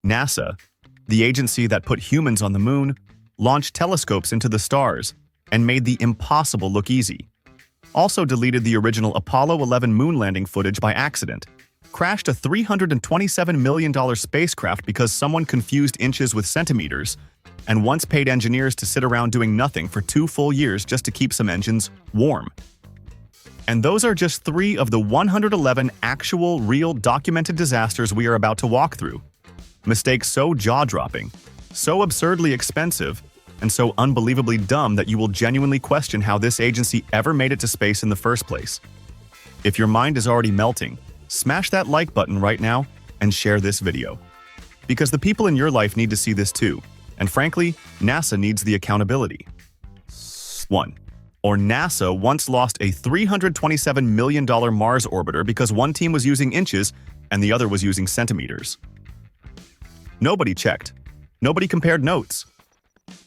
NASA, the agency that put humans on the moon, launched telescopes into the stars and made the impossible look easy. Also deleted the original Apollo 11 moon landing footage by accident. Crashed a $327 million spacecraft because someone confused inches with centimeters, and once paid engineers to sit around doing nothing for 2 full years just to keep some engines warm. And those are just 3 of the 111 actual, real, documented disasters we are about to walk through. Mistakes so jaw-dropping, so absurdly expensive, and so unbelievably dumb that you will genuinely question how this agency ever made it to space in the first place. If your mind is already melting, smash that like button right now and share this video. Because the people in your life need to see this too, and frankly, NASA needs the accountability. 1. Or NASA once lost a $327 million Mars orbiter because one team was using inches and the other was using centimeters. Nobody checked. Nobody compared notes.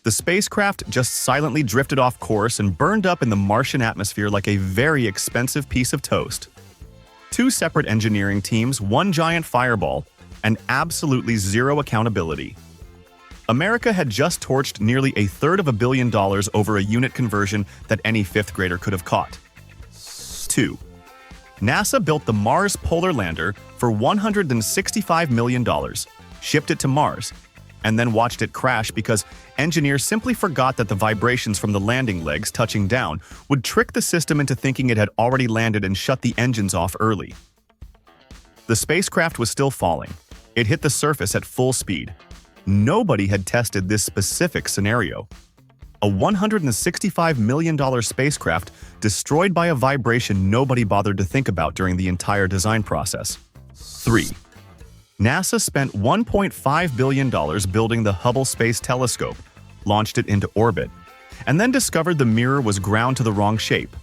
The spacecraft just silently drifted off course and burned up in the Martian atmosphere like a very expensive piece of toast. 2 separate engineering teams, 1 giant fireball, and absolutely zero accountability. America had just torched nearly $250 million over a unit conversion that any 5th grader could have caught. 2. NASA built the Mars Polar Lander for $165 million, shipped it to Mars, and then watched it crash because engineers simply forgot that the vibrations from the landing legs touching down would trick the system into thinking it had already landed and shut the engines off early. The spacecraft was still falling. It hit the surface at full speed. Nobody had tested this specific scenario. A $165 million spacecraft destroyed by a vibration nobody bothered to think about during the entire design process. 3. NASA spent $1.5 billion building the Hubble Space Telescope, launched it into orbit, and then discovered the mirror was ground to the wrong shape.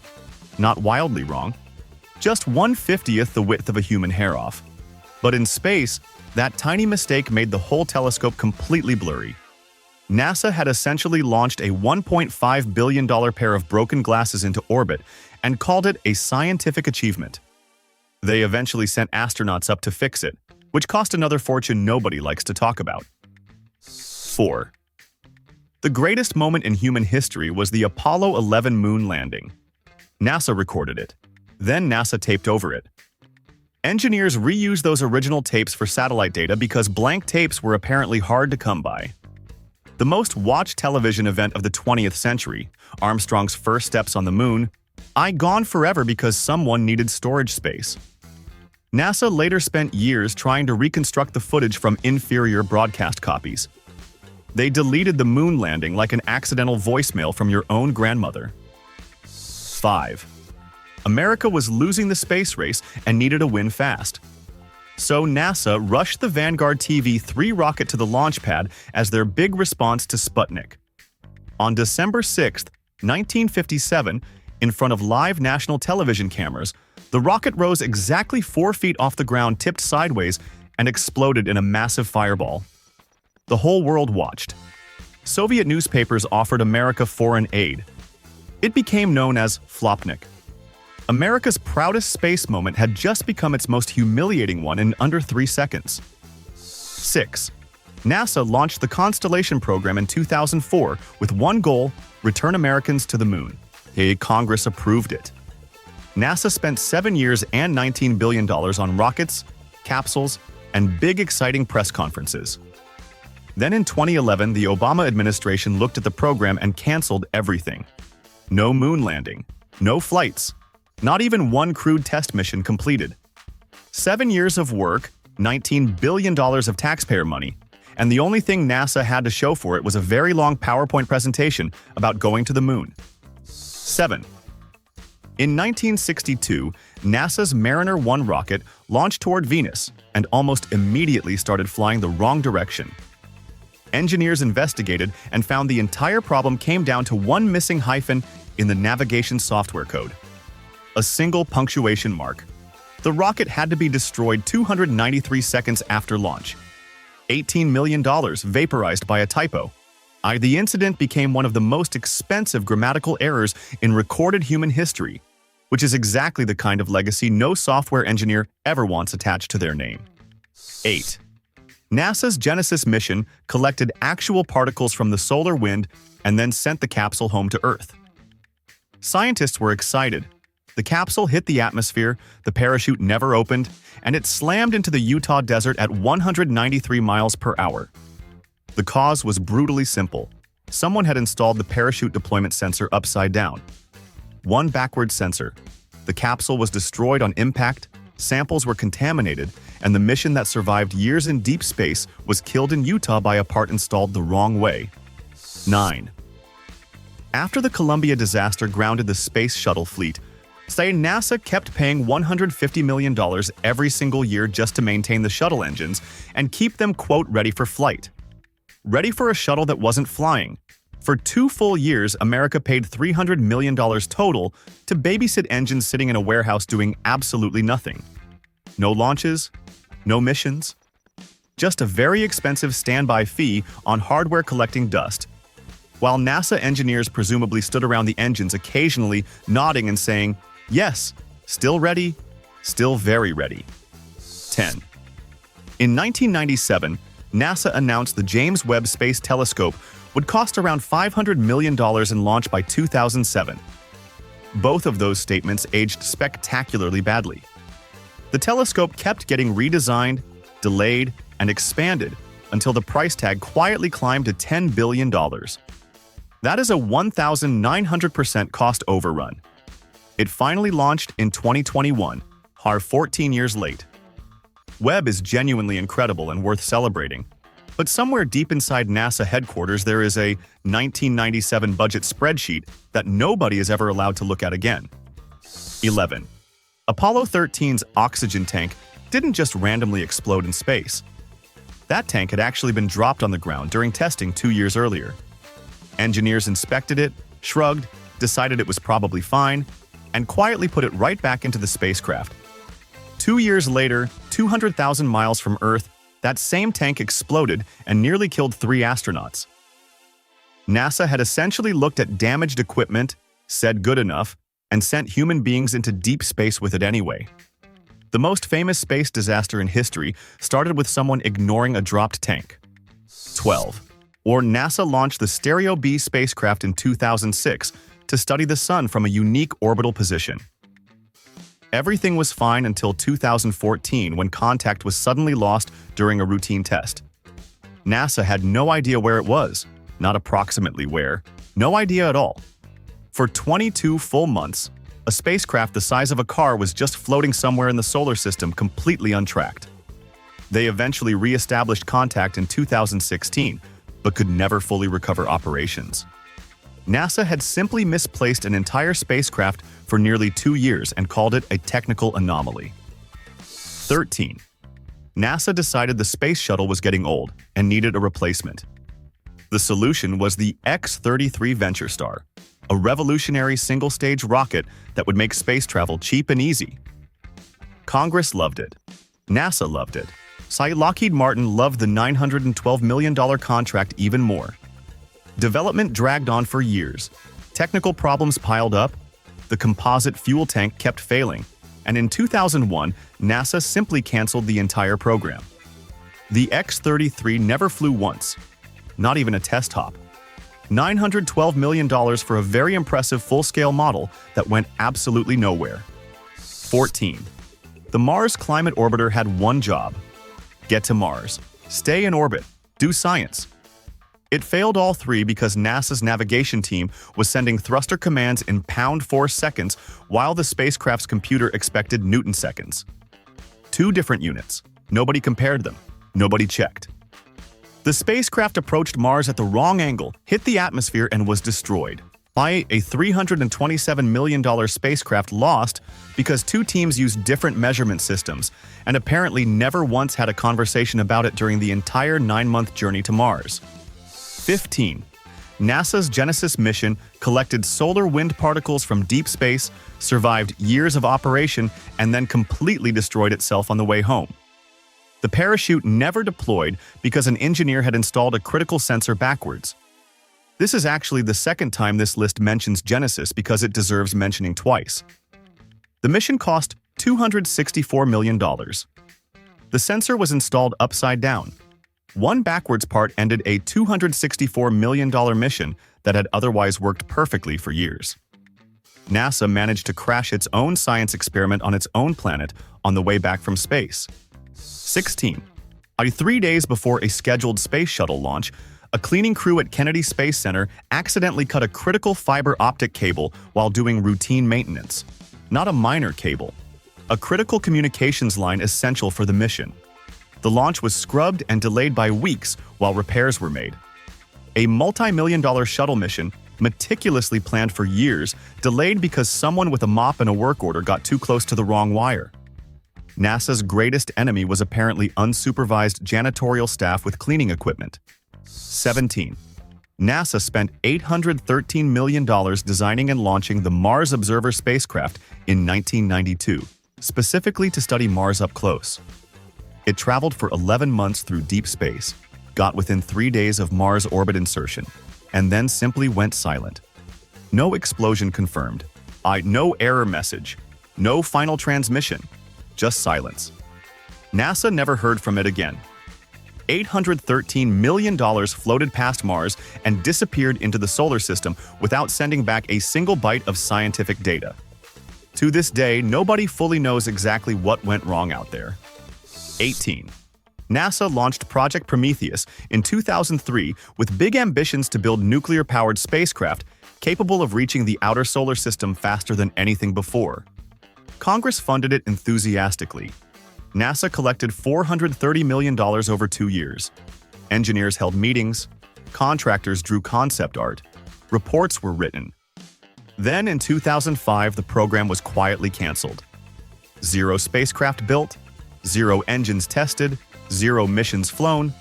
Not wildly wrong, just 1/50th the width of a human hair off. But in space, that tiny mistake made the whole telescope completely blurry. NASA had essentially launched a $1.5 billion pair of broken glasses into orbit and called it a scientific achievement. They eventually sent astronauts up to fix it, which cost another fortune nobody likes to talk about. 4. The greatest moment in human history was the Apollo 11 moon landing. NASA recorded it. Then NASA taped over it. Engineers reused those original tapes for satellite data because blank tapes were apparently hard to come by. The most watched television event of the 20th century, Armstrong's first steps on the moon, gone forever because someone needed storage space. NASA later spent years trying to reconstruct the footage from inferior broadcast copies. They deleted the moon landing like an accidental voicemail from your own grandmother. 5. America was losing the space race and needed a win fast. So NASA rushed the Vanguard TV-3 rocket to the launch pad as their big response to Sputnik. On December 6, 1957, in front of live national television cameras, the rocket rose exactly 4 feet off the ground, tipped sideways, and exploded in a massive fireball. The whole world watched. Soviet newspapers offered America foreign aid. It became known as Flopnik. America's proudest space moment had just become its most humiliating one in under 3 seconds. 6. NASA launched the Constellation program in 2004 with one goal: return Americans to the moon. Congress approved it. NASA spent 7 years and $19 billion on rockets, capsules, and big exciting press conferences. Then in 2011, the Obama administration looked at the program and canceled everything. No moon landing, no flights, not even one crewed test mission completed. 7 years of work, $19 billion of taxpayer money, and the only thing NASA had to show for it was a very long PowerPoint presentation about going to the moon. 7. In 1962, NASA's Mariner 1 rocket launched toward Venus and almost immediately started flying the wrong direction. Engineers investigated and found the entire problem came down to one missing hyphen in the navigation software code. A single punctuation mark. The rocket had to be destroyed 293 seconds after launch. $18 million vaporized by a typo. The incident became one of the most expensive grammatical errors in recorded human history, which is exactly the kind of legacy no software engineer ever wants attached to their name. 8. NASA's Genesis mission collected actual particles from the solar wind and then sent the capsule home to Earth. Scientists were excited. The capsule hit the atmosphere, the parachute never opened, and it slammed into the Utah desert at 193 miles per hour. The cause was brutally simple. Someone had installed the parachute deployment sensor upside down. One backward sensor. The capsule was destroyed on impact, samples were contaminated, and the mission that survived years in deep space was killed in Utah by a part installed the wrong way. 9. After the Columbia disaster grounded the space shuttle fleet, say NASA kept paying $150 million every single year just to maintain the shuttle engines and keep them, quote, ready for flight. Ready for a shuttle that wasn't flying. For 2 full years, America paid $300 million total to babysit engines sitting in a warehouse doing absolutely nothing. No launches, no missions. Just a very expensive standby fee on hardware collecting dust. While NASA engineers presumably stood around the engines occasionally nodding and saying, yes, still ready, still very ready. 10. In 1997, NASA announced the James Webb Space Telescope would cost around $500 million and launch by 2007. Both of those statements aged spectacularly badly. The telescope kept getting redesigned, delayed, and expanded until the price tag quietly climbed to $10 billion. That is a 1,900% cost overrun. It finally launched in 2021, 14 years late. Webb is genuinely incredible and worth celebrating. But somewhere deep inside NASA headquarters there is a 1997 budget spreadsheet that nobody is ever allowed to look at again. 11. Apollo 13's oxygen tank didn't just randomly explode in space. That tank had actually been dropped on the ground during testing 2 years earlier. Engineers inspected it, shrugged, decided it was probably fine, and quietly put it right back into the spacecraft. 2 years later, 200,000 miles from Earth, that same tank exploded and nearly killed 3 astronauts. NASA had essentially looked at damaged equipment, said good enough, and sent human beings into deep space with it anyway. The most famous space disaster in history started with someone ignoring a dropped tank. 12. Or NASA launched the Stereo B spacecraft in 2006 to study the Sun from a unique orbital position. Everything was fine until 2014 when contact was suddenly lost during a routine test. NASA had no idea where it was, not approximately where, no idea at all. For 22 full months, a spacecraft the size of a car was just floating somewhere in the solar system completely untracked. They eventually re-established contact in 2016, but could never fully recover operations. NASA had simply misplaced an entire spacecraft for nearly 2 years and called it a technical anomaly. 13. NASA decided the space shuttle was getting old and needed a replacement. The solution was the X-33 Venture Star, a revolutionary single-stage rocket that would make space travel cheap and easy. Congress loved it. NASA loved it. Lockheed Martin loved the $912 million contract even more. Development dragged on for years. Technical problems piled up, the composite fuel tank kept failing, and in 2001, NASA simply canceled the entire program. The X-33 never flew once, not even a test hop. $912 million for a very impressive full-scale model that went absolutely nowhere. 14. The Mars Climate Orbiter had one job: get to Mars, stay in orbit, do science. It failed all 3 because NASA's navigation team was sending thruster commands in pound force seconds while the spacecraft's computer expected Newton seconds. 2 different units. Nobody compared them. Nobody checked. The spacecraft approached Mars at the wrong angle, hit the atmosphere, and was destroyed. By a $327 million spacecraft lost because 2 teams used different measurement systems and apparently never once had a conversation about it during the entire 9-month journey to Mars. 15. NASA's Genesis mission collected solar wind particles from deep space, survived years of operation, and then completely destroyed itself on the way home. The parachute never deployed because an engineer had installed a critical sensor backwards. This is actually the second time this list mentions Genesis because it deserves mentioning twice. The mission cost $264 million. The sensor was installed upside down. One backwards part ended a $264 million mission that had otherwise worked perfectly for years. NASA managed to crash its own science experiment on its own planet on the way back from space. 16. 3 days before a scheduled space shuttle launch, a cleaning crew at Kennedy Space Center accidentally cut a critical fiber optic cable while doing routine maintenance. Not a minor cable. A critical communications line essential for the mission. The launch was scrubbed and delayed by weeks while repairs were made. A multi-million-dollar shuttle mission, meticulously planned for years, delayed because someone with a mop and a work order got too close to the wrong wire. NASA's greatest enemy was apparently unsupervised janitorial staff with cleaning equipment. 17. NASA spent $813 million designing and launching the Mars Observer spacecraft in 1992, specifically to study Mars up close. It traveled for 11 months through deep space, got within 3 days of Mars orbit insertion, and then simply went silent. No explosion confirmed. No error message. No final transmission. Just silence. NASA never heard from it again. $813 million floated past Mars and disappeared into the solar system without sending back a single byte of scientific data. To this day, nobody fully knows exactly what went wrong out there. 18. NASA launched Project Prometheus in 2003 with big ambitions to build nuclear-powered spacecraft capable of reaching the outer solar system faster than anything before. Congress funded it enthusiastically. NASA collected $430 million over 2 years. Engineers held meetings. Contractors drew concept art. Reports were written. Then in 2005, the program was quietly canceled. 0 spacecraft built, 0 engines tested, 0 missions flown.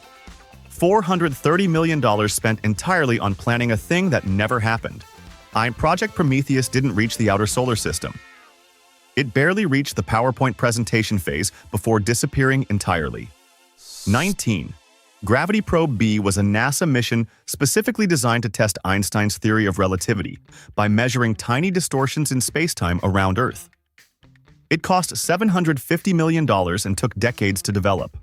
$430 million spent entirely on planning a thing that never happened. Project Prometheus didn't reach the outer solar system. It barely reached the PowerPoint presentation phase before disappearing entirely. 19. Gravity Probe B was a NASA mission specifically designed to test Einstein's theory of relativity by measuring tiny distortions in spacetime around Earth. It cost $750 million and took decades to develop.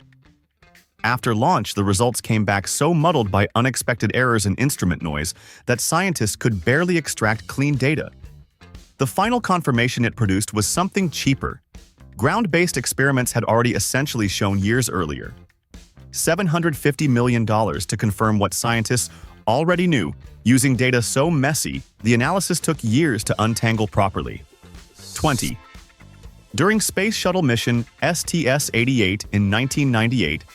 After launch, the results came back so muddled by unexpected errors and instrument noise that scientists could barely extract clean data. The final confirmation it produced was something cheaper. Ground-based experiments had already essentially shown years earlier. $750 million to confirm what scientists already knew, using data so messy, the analysis took years to untangle properly. 20. During Space Shuttle mission STS-88 in 1998,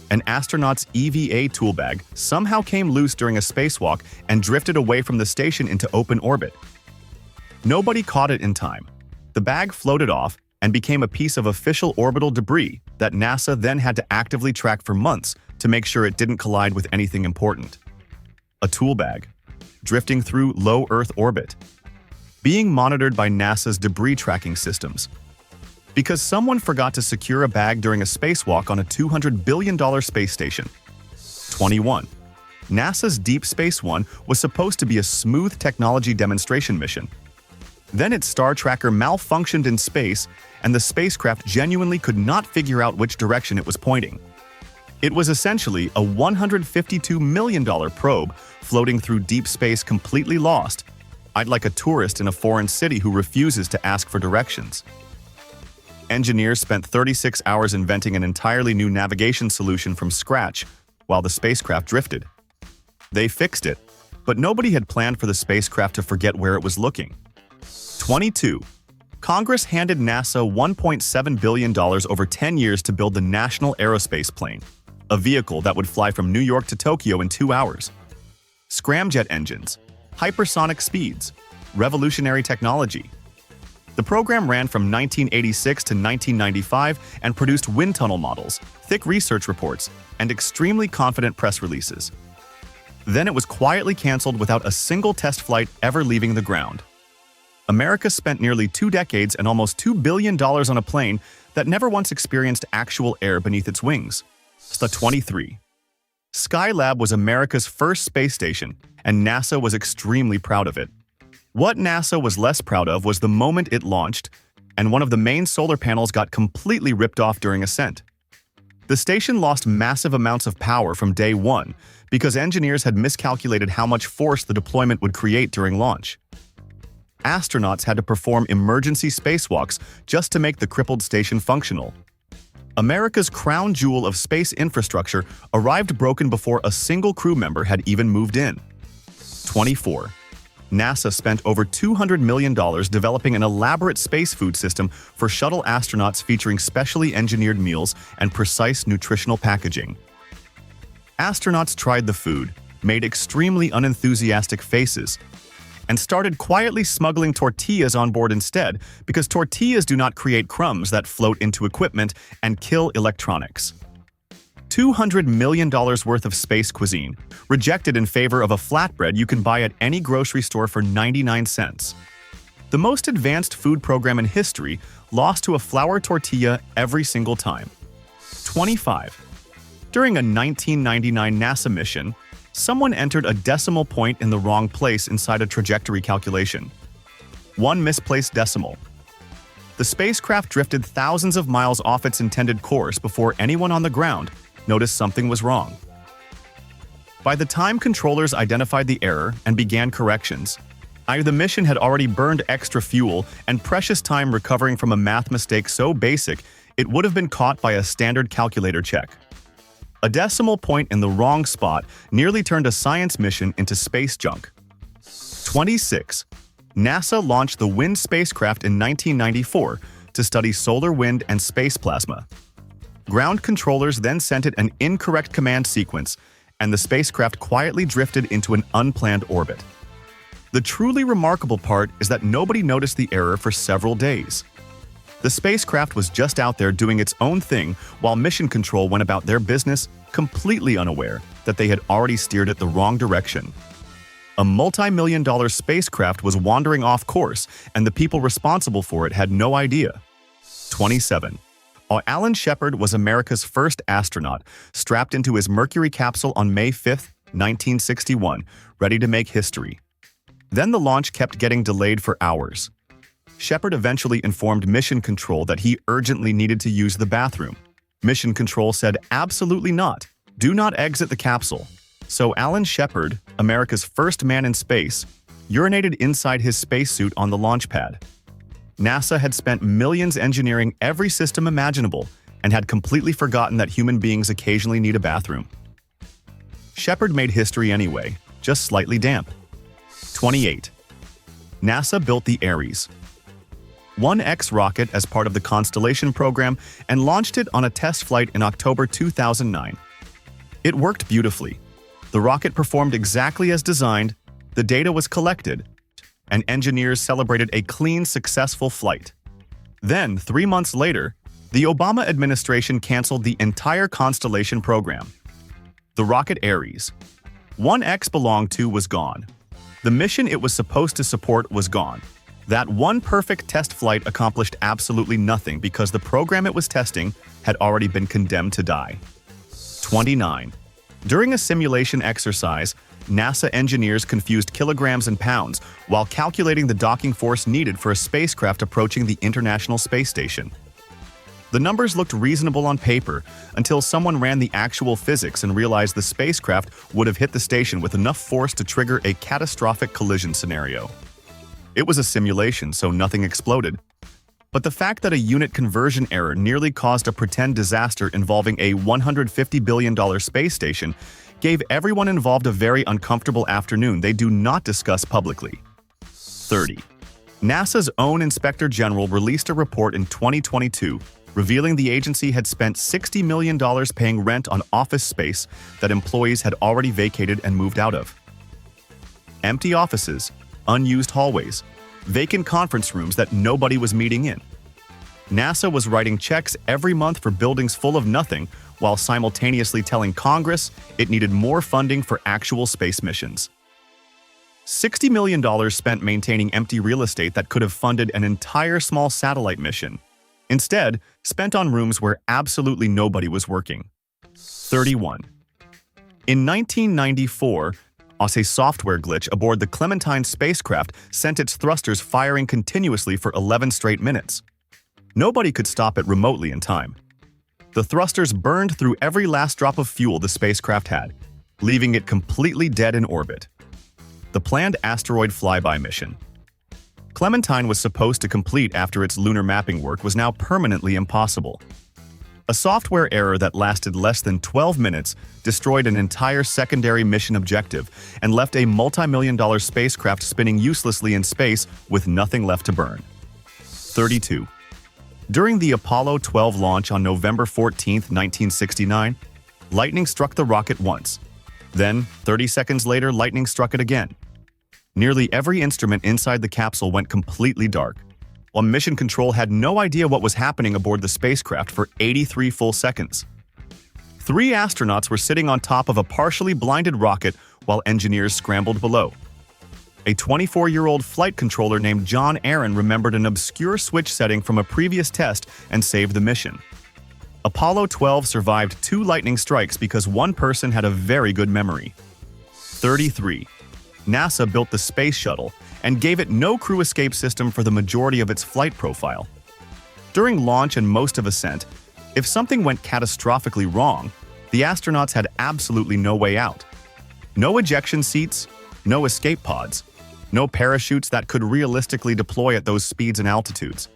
an astronaut's EVA toolbag somehow came loose during a spacewalk and drifted away from the station into open orbit. Nobody caught it in time. The bag floated off and became a piece of official orbital debris that NASA then had to actively track for months to make sure it didn't collide with anything important. A tool bag, drifting through low Earth orbit, being monitored by NASA's debris tracking systems. Because someone forgot to secure a bag during a spacewalk on a $200 billion space station. 21. NASA's Deep Space One was supposed to be a smooth technology demonstration mission. Then its star tracker malfunctioned in space, and the spacecraft genuinely could not figure out which direction it was pointing. It was essentially a $152 million probe floating through deep space completely lost. I'd like a tourist in a foreign city who refuses to ask for directions. Engineers spent 36 hours inventing an entirely new navigation solution from scratch while the spacecraft drifted. They fixed it, but nobody had planned for the spacecraft to forget where it was looking. 22. Congress handed NASA $1.7 billion over 10 years to build the National Aerospace Plane, a vehicle that would fly from New York to Tokyo in 2 hours. Scramjet engines, hypersonic speeds, revolutionary technology. The program ran from 1986 to 1995 and produced wind tunnel models, thick research reports, and extremely confident press releases. Then it was quietly canceled without a single test flight ever leaving the ground. America spent nearly 2 decades and almost $2 billion on a plane that never once experienced actual air beneath its wings. 23. Skylab was America's first space station, and NASA was extremely proud of it. What NASA was less proud of was the moment it launched, and one of the main solar panels got completely ripped off during ascent. The station lost massive amounts of power from day one because engineers had miscalculated how much force the deployment would create during launch. Astronauts had to perform emergency spacewalks just to make the crippled station functional. America's crown jewel of space infrastructure arrived broken before a single crew member had even moved in. 24. NASA spent over $200 million developing an elaborate space food system for shuttle astronauts featuring specially engineered meals and precise nutritional packaging. Astronauts tried the food, made extremely unenthusiastic faces, and started quietly smuggling tortillas on board instead because tortillas do not create crumbs that float into equipment and kill electronics. $200 million worth of space cuisine, rejected in favor of a flatbread you can buy at any grocery store for 99 cents. The most advanced food program in history lost to a flour tortilla every single time. 25. During a 1999 NASA mission, someone entered a decimal point in the wrong place inside a trajectory calculation. One misplaced decimal. The spacecraft drifted thousands of miles off its intended course before anyone on the ground noticed something was wrong. By the time controllers identified the error and began corrections, either the mission had already burned extra fuel and precious time recovering from a math mistake so basic it would have been caught by a standard calculator check. A decimal point in the wrong spot nearly turned a science mission into space junk. 26. NASA launched the WIND spacecraft in 1994 to study solar wind and space plasma. Ground controllers then sent it an incorrect command sequence, and the spacecraft quietly drifted into an unplanned orbit. The truly remarkable part is that nobody noticed the error for several days. The spacecraft was just out there doing its own thing while mission control went about their business, completely unaware that they had already steered it the wrong direction. A multi-million-dollar spacecraft was wandering off course, and the people responsible for it had no idea. 27. Alan Shepard was America's first astronaut, strapped into his Mercury capsule on May 5, 1961, ready to make history. Then the launch kept getting delayed for hours. Shepard eventually informed Mission Control that he urgently needed to use the bathroom. Mission Control said absolutely not. Do not exit the capsule. So Alan Shepard, America's first man in space, urinated inside his spacesuit on the launch pad. NASA had spent millions engineering every system imaginable and had completely forgotten that human beings occasionally need a bathroom. Shepard made history anyway, just slightly damp. 28. NASA built the Ares 1X rocket as part of the Constellation program and launched it on a test flight in October 2009. It worked beautifully. The rocket performed exactly as designed, the data was collected, and engineers celebrated a clean, successful flight. Then, 3 months later, the Obama administration canceled the entire Constellation program. The rocket Ares 1X belonged to was gone. The mission it was supposed to support was gone. That one perfect test flight accomplished absolutely nothing because the program it was testing had already been condemned to die. 29. During a simulation exercise, NASA engineers confused kilograms and pounds while calculating the docking force needed for a spacecraft approaching the International Space Station. The numbers looked reasonable on paper until someone ran the actual physics and realized the spacecraft would have hit the station with enough force to trigger a catastrophic collision scenario. It was a simulation, so nothing exploded. But the fact that a unit conversion error nearly caused a pretend disaster involving a $150 billion space station gave everyone involved a very uncomfortable afternoon they do not discuss publicly. 30. NASA's own Inspector General released a report in 2022 revealing the agency had spent $60 million paying rent on office space that employees had already vacated and moved out of. Empty offices, unused hallways, vacant conference rooms that nobody was meeting in. NASA was writing checks every month for buildings full of nothing while simultaneously telling Congress it needed more funding for actual space missions. $60 million spent maintaining empty real estate that could have funded an entire small satellite mission. Instead, spent on rooms where absolutely nobody was working. 31. In 1994, a software glitch aboard the Clementine spacecraft sent its thrusters firing continuously for 11 straight minutes. Nobody could stop it remotely in time. The thrusters burned through every last drop of fuel the spacecraft had, leaving it completely dead in orbit. The planned asteroid flyby mission. Clementine was supposed to complete after its lunar mapping work was now permanently impossible. A software error that lasted less than 12 minutes destroyed an entire secondary mission objective and left a multi-million-dollar spacecraft spinning uselessly in space with nothing left to burn. 32. During the Apollo 12 launch on November 14, 1969, lightning struck the rocket once. Then, 30 seconds later, lightning struck it again. Nearly every instrument inside the capsule went completely dark, while Mission Control had no idea what was happening aboard the spacecraft for 83 full seconds. 3 astronauts were sitting on top of a partially blinded rocket while engineers scrambled below. A 24-year-old flight controller named John Aaron remembered an obscure switch setting from a previous test and saved the mission. Apollo 12 survived 2 lightning strikes because one person had a very good memory. 33. NASA built the Space Shuttle and gave it no crew escape system for the majority of its flight profile. During launch and most of ascent, if something went catastrophically wrong, the astronauts had absolutely no way out. No ejection seats, no escape pods, no parachutes that could realistically deploy at those speeds and altitudes.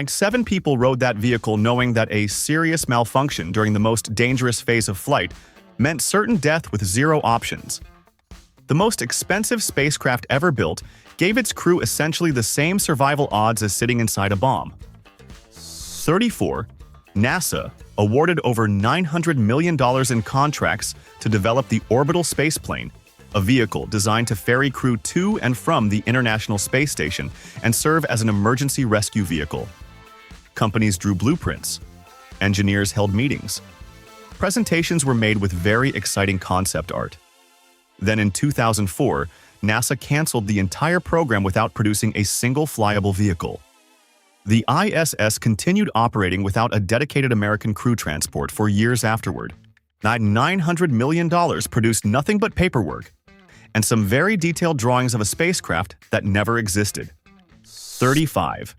7 people rode that vehicle knowing that a serious malfunction during the most dangerous phase of flight meant certain death with 0 options. The most expensive spacecraft ever built gave its crew essentially the same survival odds as sitting inside a bomb. 34. NASA awarded over $900 million in contracts to develop the orbital spaceplane, a vehicle designed to ferry crew to and from the International Space Station and serve as an emergency rescue vehicle. Companies drew blueprints. Engineers held meetings. Presentations were made with very exciting concept art. Then in 2004, NASA canceled the entire program without producing a single flyable vehicle. The ISS continued operating without a dedicated American crew transport for years afterward. $900 million produced nothing but paperwork and some very detailed drawings of a spacecraft that never existed. 35.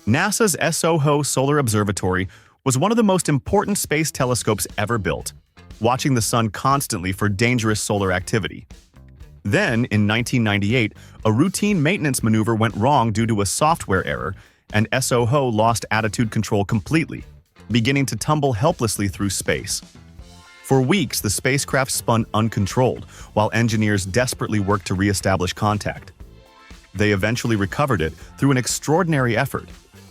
NASA's SOHO Solar Observatory was one of the most important space telescopes ever built, watching the sun constantly for dangerous solar activity. Then, in 1998, a routine maintenance maneuver went wrong due to a software error, and SOHO lost attitude control completely, beginning to tumble helplessly through space. For weeks, the spacecraft spun uncontrolled, while engineers desperately worked to re-establish contact. They eventually recovered it through an extraordinary effort,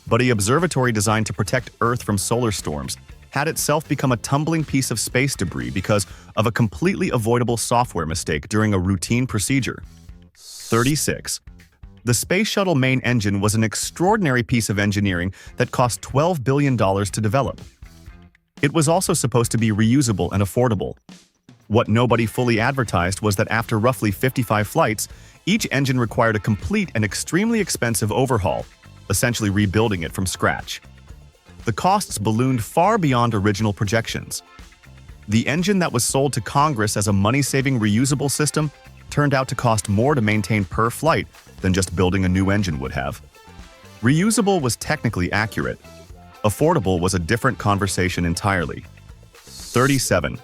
but an observatory designed to protect Earth from solar storms had itself become a tumbling piece of space debris because of a completely avoidable software mistake during a routine procedure. 36. The Space Shuttle main engine was an extraordinary piece of engineering that cost $12 billion to develop. It was also supposed to be reusable and affordable. What nobody fully advertised was that after roughly 55 flights, each engine required a complete and extremely expensive overhaul, essentially rebuilding it from scratch. The costs ballooned far beyond original projections. The engine that was sold to Congress as a money-saving reusable system turned out to cost more to maintain per flight than just building a new engine would have. Reusable was technically accurate. Affordable was a different conversation entirely. 37.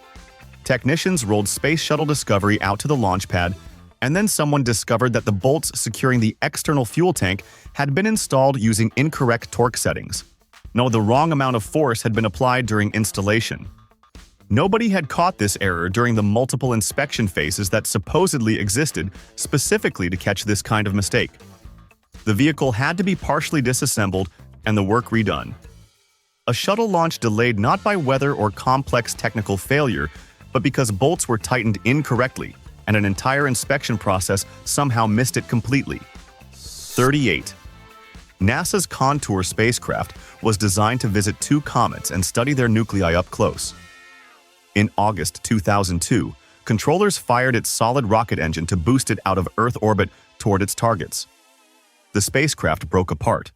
Technicians rolled Space Shuttle Discovery out to the launch pad, and then someone discovered that the bolts securing the external fuel tank had been installed using incorrect torque settings. No, the wrong amount of force had been applied during installation. Nobody had caught this error during the multiple inspection phases that supposedly existed specifically to catch this kind of mistake. The vehicle had to be partially disassembled and the work redone. A shuttle launch delayed not by weather or complex technical failure, but because bolts were tightened incorrectly and an entire inspection process somehow missed it completely. 38. NASA's Contour spacecraft was designed to visit 2 comets and study their nuclei up close. In August 2002, controllers fired its solid rocket engine to boost it out of Earth orbit toward its targets. The spacecraft broke apart.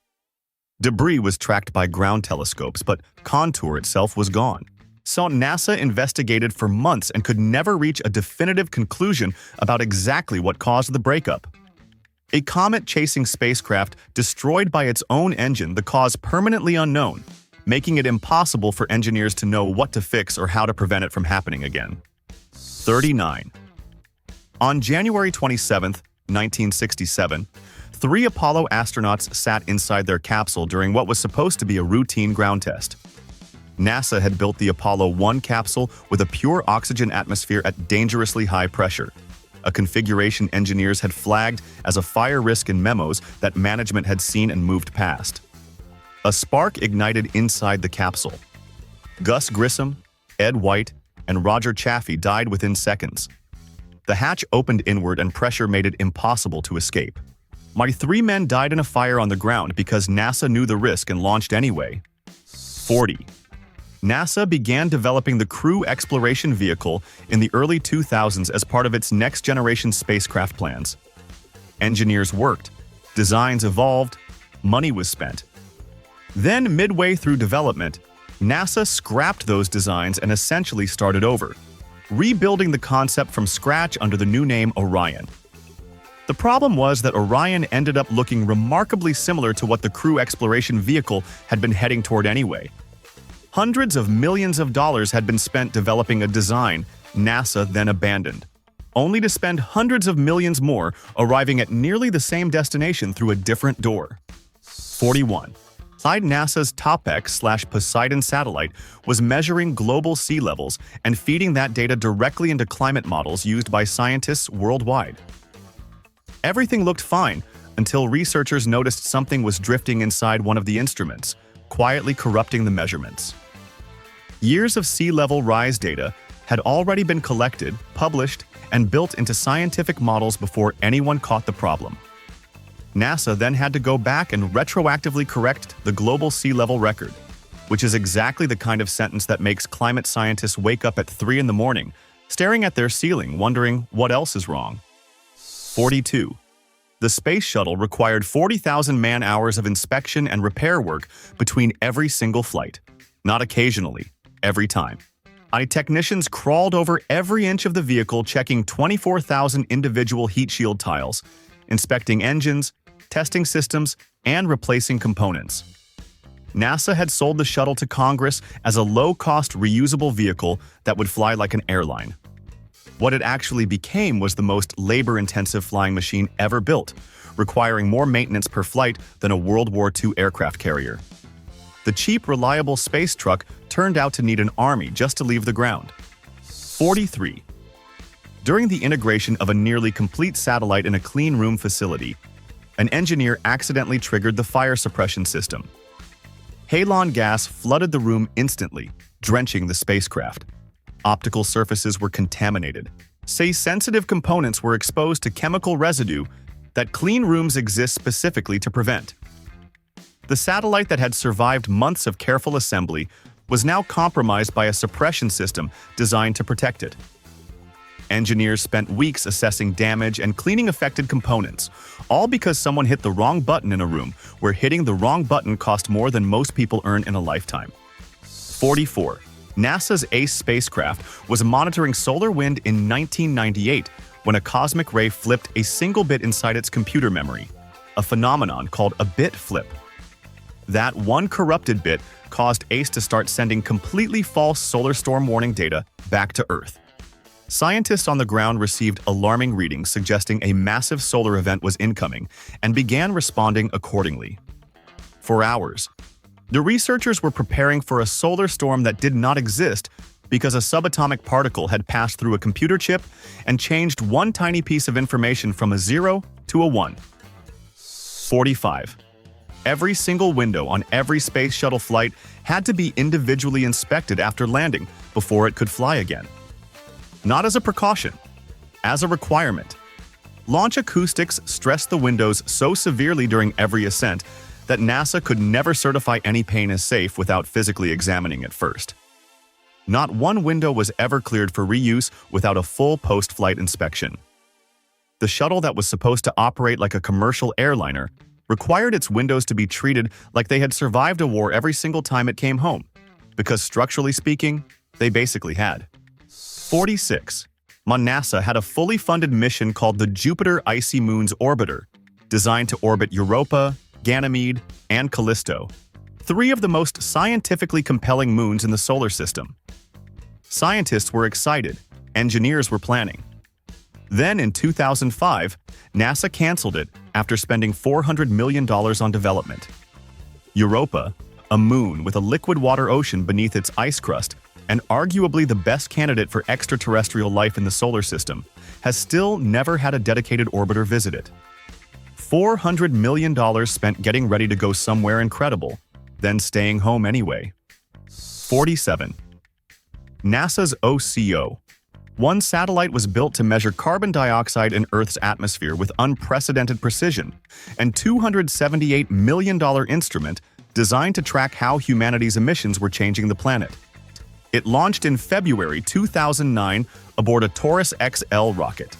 Debris was tracked by ground telescopes, but Contour itself was gone. So NASA investigated for months and could never reach a definitive conclusion about exactly what caused the breakup. A comet-chasing spacecraft destroyed by its own engine, the cause permanently unknown, making it impossible for engineers to know what to fix or how to prevent it from happening again. 39. On January 27, 1967, 3 Apollo astronauts sat inside their capsule during what was supposed to be a routine ground test. NASA had built the Apollo 1 capsule with a pure oxygen atmosphere at dangerously high pressure, a configuration engineers had flagged as a fire risk in memos that management had seen and moved past. A spark ignited inside the capsule. Gus Grissom, Ed White, and Roger Chaffee died within seconds. The hatch opened inward and pressure made it impossible to escape. My 3 men died in a fire on the ground because NASA knew the risk and launched anyway. 40. NASA began developing the Crew Exploration Vehicle in the early 2000s as part of its next-generation spacecraft plans. Engineers worked, designs evolved, money was spent. Then, midway through development, NASA scrapped those designs and essentially started over, rebuilding the concept from scratch under the new name Orion. The problem was that Orion ended up looking remarkably similar to what the Crew Exploration Vehicle had been heading toward anyway. Hundreds of millions of dollars had been spent developing a design NASA then abandoned, only to spend hundreds of millions more arriving at nearly the same destination through a different door. 41. Inside NASA's TOPEX/Poseidon satellite was measuring global sea levels and feeding that data directly into climate models used by scientists worldwide. Everything looked fine until researchers noticed something was drifting inside one of the instruments, quietly corrupting the measurements. Years of sea level rise data had already been collected, published, and built into scientific models before anyone caught the problem. NASA then had to go back and retroactively correct the global sea level record, which is exactly the kind of sentence that makes climate scientists wake up at 3 in the morning, staring at their ceiling, wondering what else is wrong. 42. The space shuttle required 40,000 man-hours of inspection and repair work between every single flight. Not occasionally, every time. Technicians crawled over every inch of the vehicle, checking 24,000 individual heat shield tiles, inspecting engines, testing systems, and replacing components. NASA had sold the shuttle to Congress as a low-cost, reusable vehicle that would fly like an airline. What it actually became was the most labor-intensive flying machine ever built, requiring more maintenance per flight than a World War II aircraft carrier. The cheap, reliable space truck turned out to need an army just to leave the ground. 43. During the integration of a nearly complete satellite in a clean room facility, an engineer accidentally triggered the fire suppression system. Halon gas flooded the room instantly, drenching the spacecraft. Optical surfaces were contaminated. Sensitive components were exposed to chemical residue that clean rooms exist specifically to prevent. The satellite that had survived months of careful assembly was now compromised by a suppression system designed to protect it. Engineers spent weeks assessing damage and cleaning affected components, all because someone hit the wrong button in a room where hitting the wrong button cost more than most people earn in a lifetime. 44. NASA's ACE spacecraft was monitoring solar wind in 1998 when a cosmic ray flipped a single bit inside its computer memory, a phenomenon called a bit flip. That one corrupted bit caused ACE to start sending completely false solar storm warning data back to Earth. Scientists on the ground received alarming readings suggesting a massive solar event was incoming and began responding accordingly. For hours, the researchers were preparing for a solar storm that did not exist because a subatomic particle had passed through a computer chip and changed one tiny piece of information from a 0 to a 1. 45. Every single window on every space shuttle flight had to be individually inspected after landing before it could fly again. Not as a precaution, as a requirement. Launch acoustics stressed the windows so severely during every ascent that NASA could never certify any plane as safe without physically examining it first. Not one window was ever cleared for reuse without a full post-flight inspection. The shuttle that was supposed to operate like a commercial airliner required its windows to be treated like they had survived a war every single time it came home, because structurally speaking, they basically had. 46. NASA had a fully funded mission called the Jupiter Icy Moons Orbiter, designed to orbit Europa, Ganymede, and Callisto. Three of the most scientifically compelling moons in the solar system. Scientists were excited, engineers were planning. Then in 2005, NASA canceled it after spending $400 million on development. Europa, a moon with a liquid water ocean beneath its ice crust, and arguably the best candidate for extraterrestrial life in the solar system, has still never had a dedicated orbiter visit it. $400 million spent getting ready to go somewhere incredible, then staying home anyway. 47. NASA's OCO. One satellite was built to measure carbon dioxide in Earth's atmosphere with unprecedented precision, and $278 million instrument designed to track how humanity's emissions were changing the planet. It launched in February 2009 aboard a Taurus XL rocket.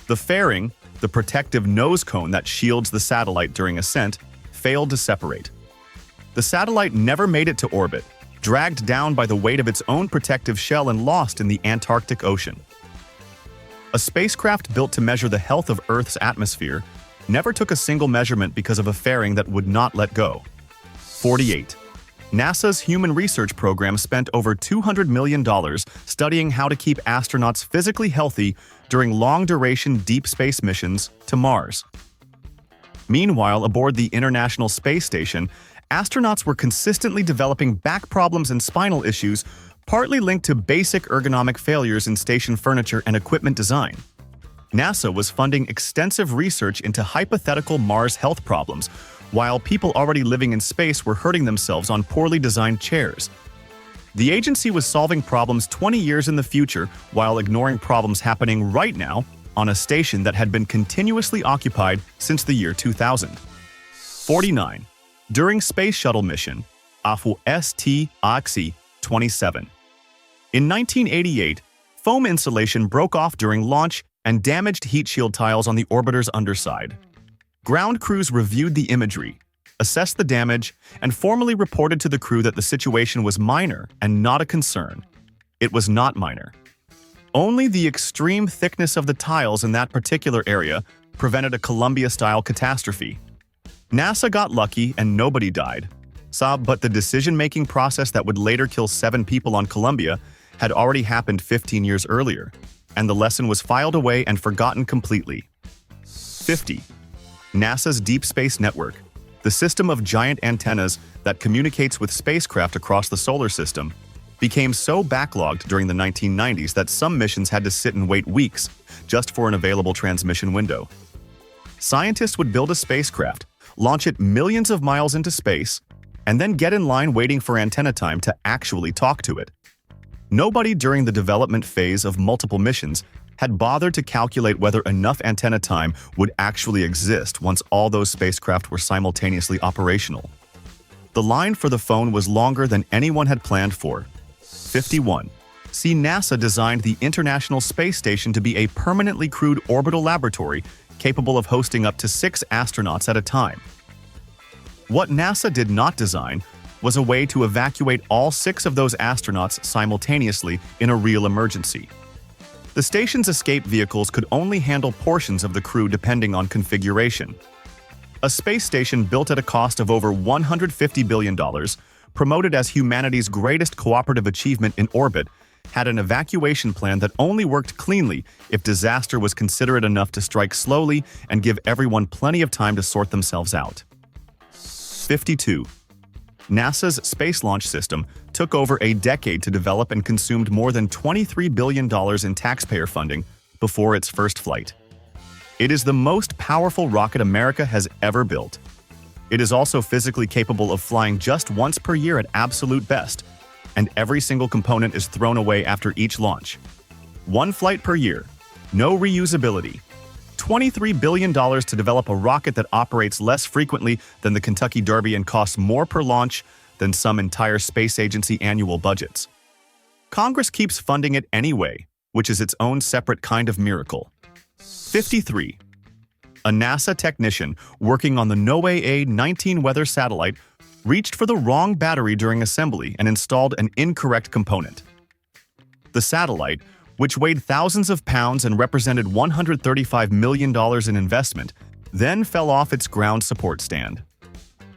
The fairing, the protective nose cone that shields the satellite during ascent, failed to separate. The satellite never made it to orbit, dragged down by the weight of its own protective shell and lost in the Antarctic Ocean. A spacecraft built to measure the health of Earth's atmosphere never took a single measurement because of a fairing that would not let go. 48. NASA's Human Research Program spent over $200 million studying how to keep astronauts physically healthy during long-duration deep space missions to Mars. Meanwhile, aboard the International Space Station, astronauts were consistently developing back problems and spinal issues, partly linked to basic ergonomic failures in station furniture and equipment design. NASA was funding extensive research into hypothetical Mars health problems, while people already living in space were hurting themselves on poorly designed chairs. The agency was solving problems 20 years in the future while ignoring problems happening right now on a station that had been continuously occupied since the year 2000. 49. During Space Shuttle mission, AFU-ST-AXI 27. In 1988, foam insulation broke off during launch and damaged heat shield tiles on the orbiter's underside. Ground crews reviewed the imagery, assessed the damage, and formally reported to the crew that the situation was minor and not a concern. It was not minor. Only the extreme thickness of the tiles in that particular area prevented a Columbia-style catastrophe. NASA got lucky and nobody died. But the decision-making process that would later kill 7 people on Columbia had already happened 15 years earlier, and the lesson was filed away and forgotten completely. 50. NASA's Deep Space Network, the system of giant antennas that communicates with spacecraft across the solar system, became so backlogged during the 1990s that some missions had to sit and wait weeks just for an available transmission window. Scientists would build a spacecraft, launch it millions of miles into space, and then get in line waiting for antenna time to actually talk to it. Nobody during the development phase of multiple missions had bothered to calculate whether enough antenna time would actually exist once all those spacecraft were simultaneously operational. The line for the phone was longer than anyone had planned for. 51. See, NASA designed the International Space Station to be a permanently crewed orbital laboratory capable of hosting up to 6 astronauts at a time. What NASA did not design was a way to evacuate all 6 of those astronauts simultaneously in a real emergency. The station's escape vehicles could only handle portions of the crew depending on configuration. A space station built at a cost of over $150 billion, promoted as humanity's greatest cooperative achievement in orbit, had an evacuation plan that only worked cleanly if disaster was considerate enough to strike slowly and give everyone plenty of time to sort themselves out. 52. NASA's Space Launch System took over a decade to develop and consumed more than $23 billion in taxpayer funding before its first flight. It is the most powerful rocket America has ever built. It is also physically capable of flying just once per year at absolute best, and every single component is thrown away after each launch. 1 flight per year, no reusability. $23 billion to develop a rocket that operates less frequently than the Kentucky Derby and costs more per launch than some entire space agency annual budgets. Congress keeps funding it anyway, which is its own separate kind of miracle. 53. A NASA technician working on the NOAA-19 weather satellite reached for the wrong battery during assembly and installed an incorrect component. The satellite, which weighed thousands of pounds and represented $135 million in investment, then fell off its ground support stand.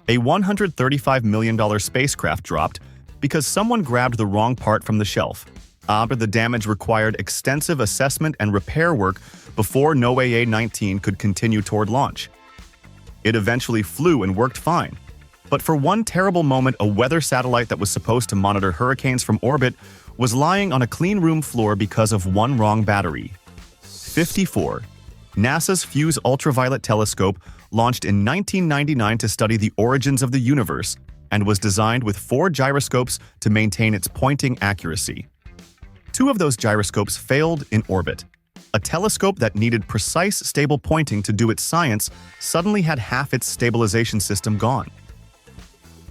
A $135 million spacecraft dropped because someone grabbed the wrong part from the shelf. But the damage required extensive assessment and repair work before NOAA-19 could continue toward launch. It eventually flew and worked fine. But for one terrible moment, a weather satellite that was supposed to monitor hurricanes from orbit was lying on a clean room floor because of one wrong battery. 54. NASA's FUSE ultraviolet telescope launched in 1999 to study the origins of the universe and was designed with 4 gyroscopes to maintain its pointing accuracy. 2 of those gyroscopes failed in orbit. A telescope that needed precise, stable pointing to do its science suddenly had half its stabilization system gone.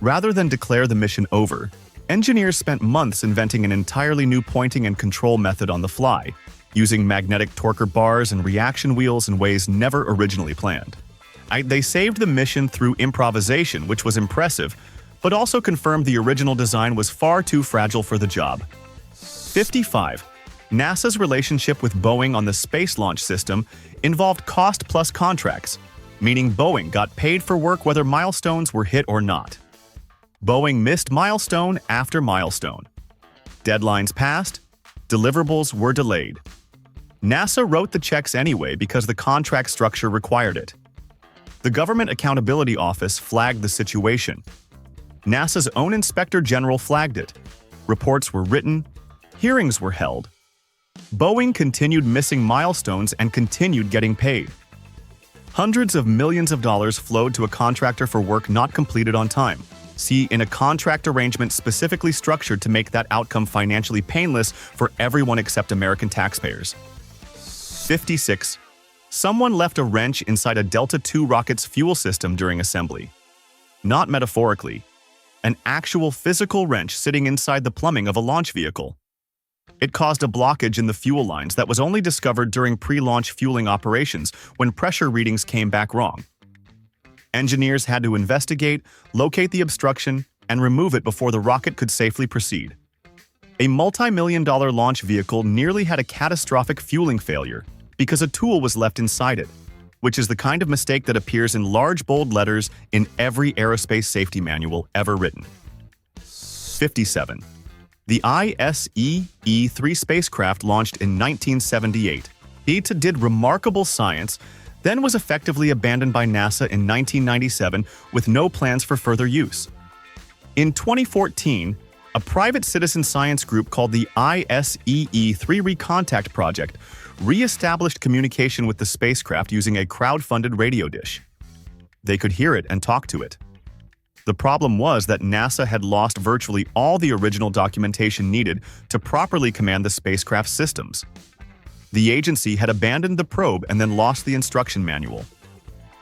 Rather than declare the mission over, engineers spent months inventing an entirely new pointing and control method on the fly, using magnetic torquer bars and reaction wheels in ways never originally planned. They saved the mission through improvisation, which was impressive, but also confirmed the original design was far too fragile for the job. 55. NASA's relationship with Boeing on the Space Launch System involved cost plus contracts, meaning Boeing got paid for work whether milestones were hit or not. Boeing missed milestone after milestone. Deadlines passed, deliverables were delayed. NASA wrote the checks anyway because the contract structure required it. The Government Accountability Office flagged the situation. NASA's own Inspector General flagged it. Reports were written, hearings were held. Boeing continued missing milestones and continued getting paid. Hundreds of millions of dollars flowed to a contractor for work not completed on time. See, in a contract arrangement specifically structured to make that outcome financially painless for everyone except American taxpayers. 56. Someone left a wrench inside a Delta II rocket's fuel system during assembly. Not metaphorically. An actual physical wrench sitting inside the plumbing of a launch vehicle. It caused a blockage in the fuel lines that was only discovered during pre-launch fueling operations when pressure readings came back wrong. Engineers had to investigate, locate the obstruction, and remove it before the rocket could safely proceed. A multi-million-dollar launch vehicle nearly had a catastrophic fueling failure because a tool was left inside it, which is the kind of mistake that appears in large bold letters in every aerospace safety manual ever written. 57. The ISEE-3 spacecraft launched in 1978. It did remarkable science, then was effectively abandoned by NASA in 1997 with no plans for further use. In 2014, a private citizen science group called the ISEE-3 Recontact Project re-established communication with the spacecraft using a crowd-funded radio dish. They could hear it and talk to it. The problem was that NASA had lost virtually all the original documentation needed to properly command the spacecraft's systems. The agency had abandoned the probe and then lost the instruction manual.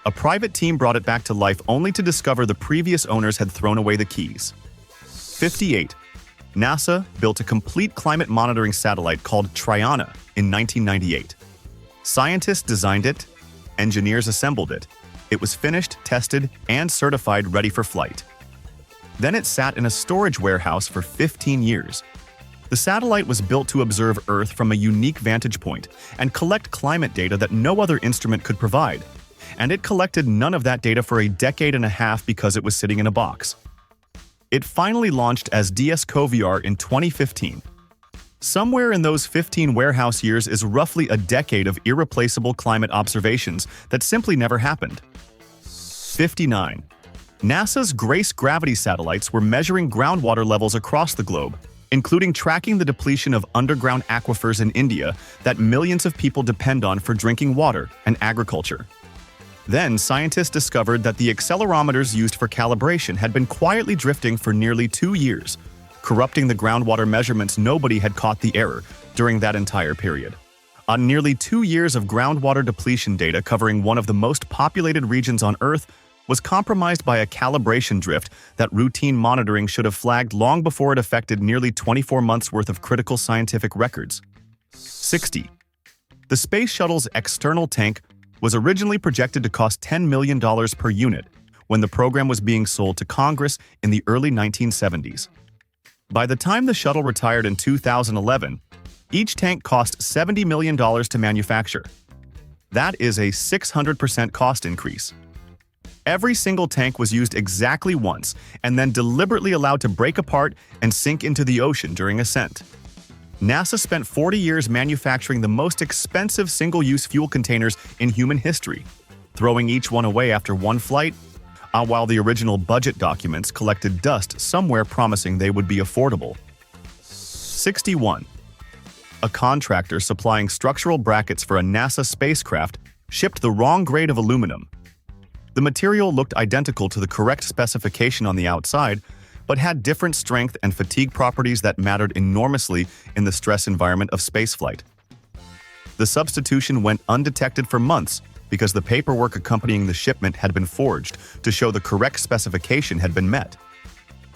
A private team brought it back to life only to discover the previous owners had thrown away the keys. 58. NASA built a complete climate monitoring satellite called Triana in 1998. Scientists designed it, engineers assembled it. It was finished, tested, and certified ready for flight. Then it sat in a storage warehouse for 15 years. The satellite was built to observe Earth from a unique vantage point and collect climate data that no other instrument could provide. And it collected none of that data for a decade and a half because it was sitting in a box. It finally launched as DS-COVR in 2015. Somewhere in those 15 warehouse years is roughly a decade of irreplaceable climate observations that simply never happened. 59. NASA's GRACE gravity satellites were measuring groundwater levels across the globe, including tracking the depletion of underground aquifers in India that millions of people depend on for drinking water and agriculture. Then, scientists discovered that the accelerometers used for calibration had been quietly drifting for nearly 2 years, corrupting the groundwater measurements. Nobody had caught the error during that entire period. On nearly 2 years of groundwater depletion data covering one of the most populated regions on Earth was compromised by a calibration drift that routine monitoring should have flagged long before it affected nearly 24 months' worth of critical scientific records. 60. The Space Shuttle's external tank was originally projected to cost $10 million per unit when the program was being sold to Congress in the early 1970s. By the time the shuttle retired in 2011, each tank cost $70 million to manufacture. That is a 600% cost increase. Every single tank was used exactly once and then deliberately allowed to break apart and sink into the ocean during ascent. NASA spent 40 years manufacturing the most expensive single-use fuel containers in human history, throwing each one away after one flight, while the original budget documents collected dust somewhere promising they would be affordable. 61. A contractor supplying structural brackets for a NASA spacecraft shipped the wrong grade of aluminum. The material looked identical to the correct specification on the outside, but had different strength and fatigue properties that mattered enormously in the stress environment of spaceflight. The substitution went undetected for months because the paperwork accompanying the shipment had been forged to show the correct specification had been met.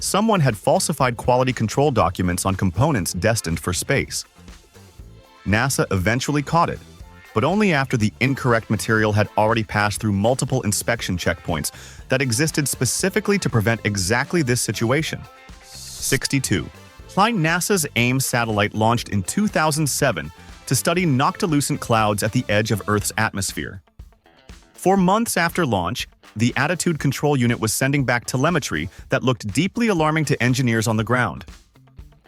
Someone had falsified quality control documents on components destined for space. NASA eventually caught it, but only after the incorrect material had already passed through multiple inspection checkpoints that specifically to prevent exactly this situation. 62. NASA's AIM satellite launched in 2007 to study noctilucent clouds at the edge of Earth's atmosphere. For months after launch, the Attitude Control Unit was sending back telemetry that looked deeply alarming to engineers on the ground.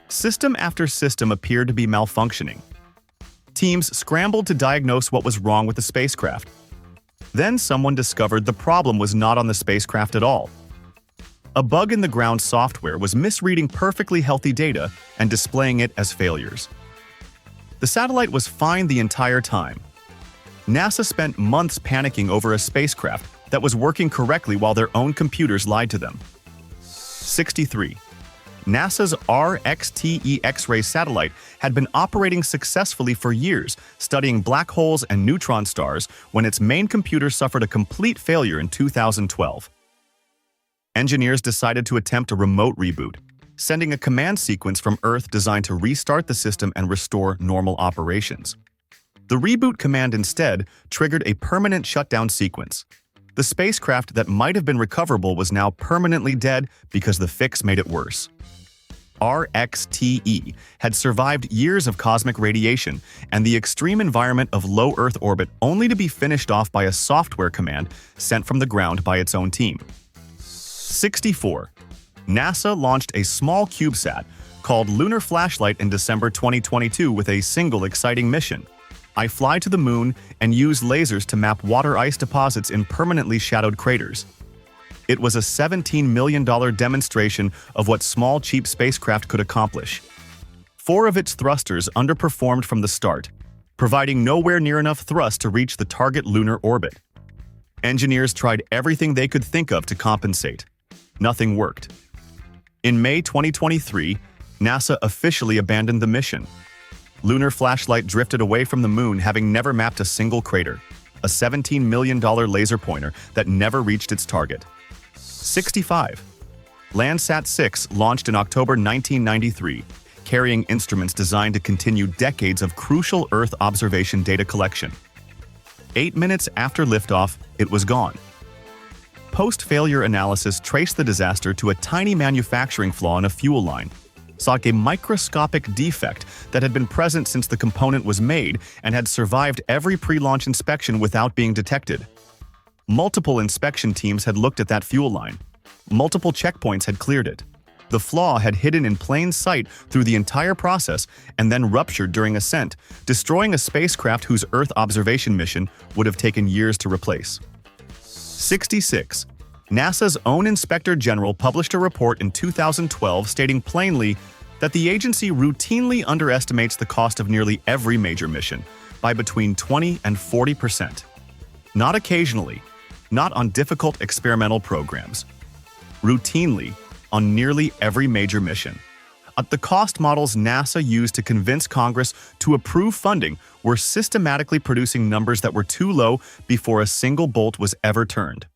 System after system appeared to be malfunctioning. Teams scrambled to diagnose what was wrong with the spacecraft. Then someone discovered the problem was not on the spacecraft at all. A bug in the ground software was misreading perfectly healthy data and displaying it as failures. The satellite was fine the entire time. NASA spent months panicking over a spacecraft that was working correctly while their own computers lied to them. 63. NASA's RXTE X-ray satellite had been operating successfully for years, studying black holes and neutron stars when its main computer suffered a complete failure in 2012. Engineers decided to attempt a remote reboot, sending a command sequence from Earth designed to restart the system and restore normal operations. The reboot command instead triggered a permanent shutdown sequence. The spacecraft that might have been recoverable was now permanently dead because the fix made it worse. RXTE had survived years of cosmic radiation and the extreme environment of low Earth orbit only to be finished off by a software command sent from the ground by its own team. 64. NASA launched a small CubeSat called Lunar Flashlight in December 2022 with a single exciting mission. I fly to the moon and use lasers to map water ice deposits in permanently shadowed craters. It was a $17 million demonstration of what small, cheap spacecraft could accomplish. 4 of its thrusters underperformed from the start, providing nowhere near enough thrust to reach the target lunar orbit. Engineers tried everything they could think of to compensate. Nothing worked. In May 2023, NASA officially abandoned the mission. Lunar Flashlight drifted away from the moon, having never mapped a single crater, a $17 million laser pointer that never reached its target. 65. Landsat 6 launched in October 1993, carrying instruments designed to continue decades of crucial Earth observation data collection. 8 minutes after liftoff, it was gone. Post-failure analysis traced the disaster to a tiny manufacturing flaw in a fuel line, saw a microscopic defect that had been present since the component was made and had survived every pre-launch inspection without being detected. Multiple inspection teams had looked at that fuel line. Multiple checkpoints had cleared it. The flaw had hidden in plain sight through the entire process and then ruptured during ascent, destroying a spacecraft whose Earth observation mission would have taken years to replace. 66. NASA's own Inspector General published a report in 2012 stating plainly that the agency routinely underestimates the cost of nearly every major mission by between 20 and 40%. Not occasionally, not on difficult experimental programs. Routinely, on nearly every major mission. The cost models NASA used to convince Congress to approve funding were systematically producing numbers that were too low before a single bolt was ever turned.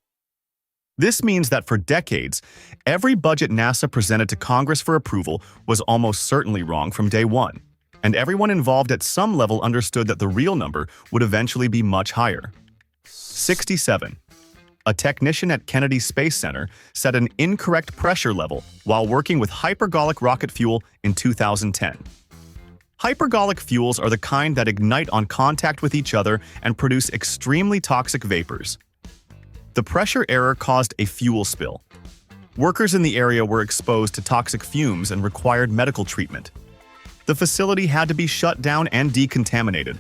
This means that for decades, every budget NASA presented to Congress for approval was almost certainly wrong from day one, and everyone involved at some level understood that the real number would eventually be much higher. 67. A technician at Kennedy Space Center set an incorrect pressure level while working with hypergolic rocket fuel in 2010. Hypergolic fuels are the kind that ignite on contact with each other and produce extremely toxic vapors. The pressure error caused a fuel spill. Workers in the area were exposed to toxic fumes and required medical treatment. The facility had to be shut down and decontaminated,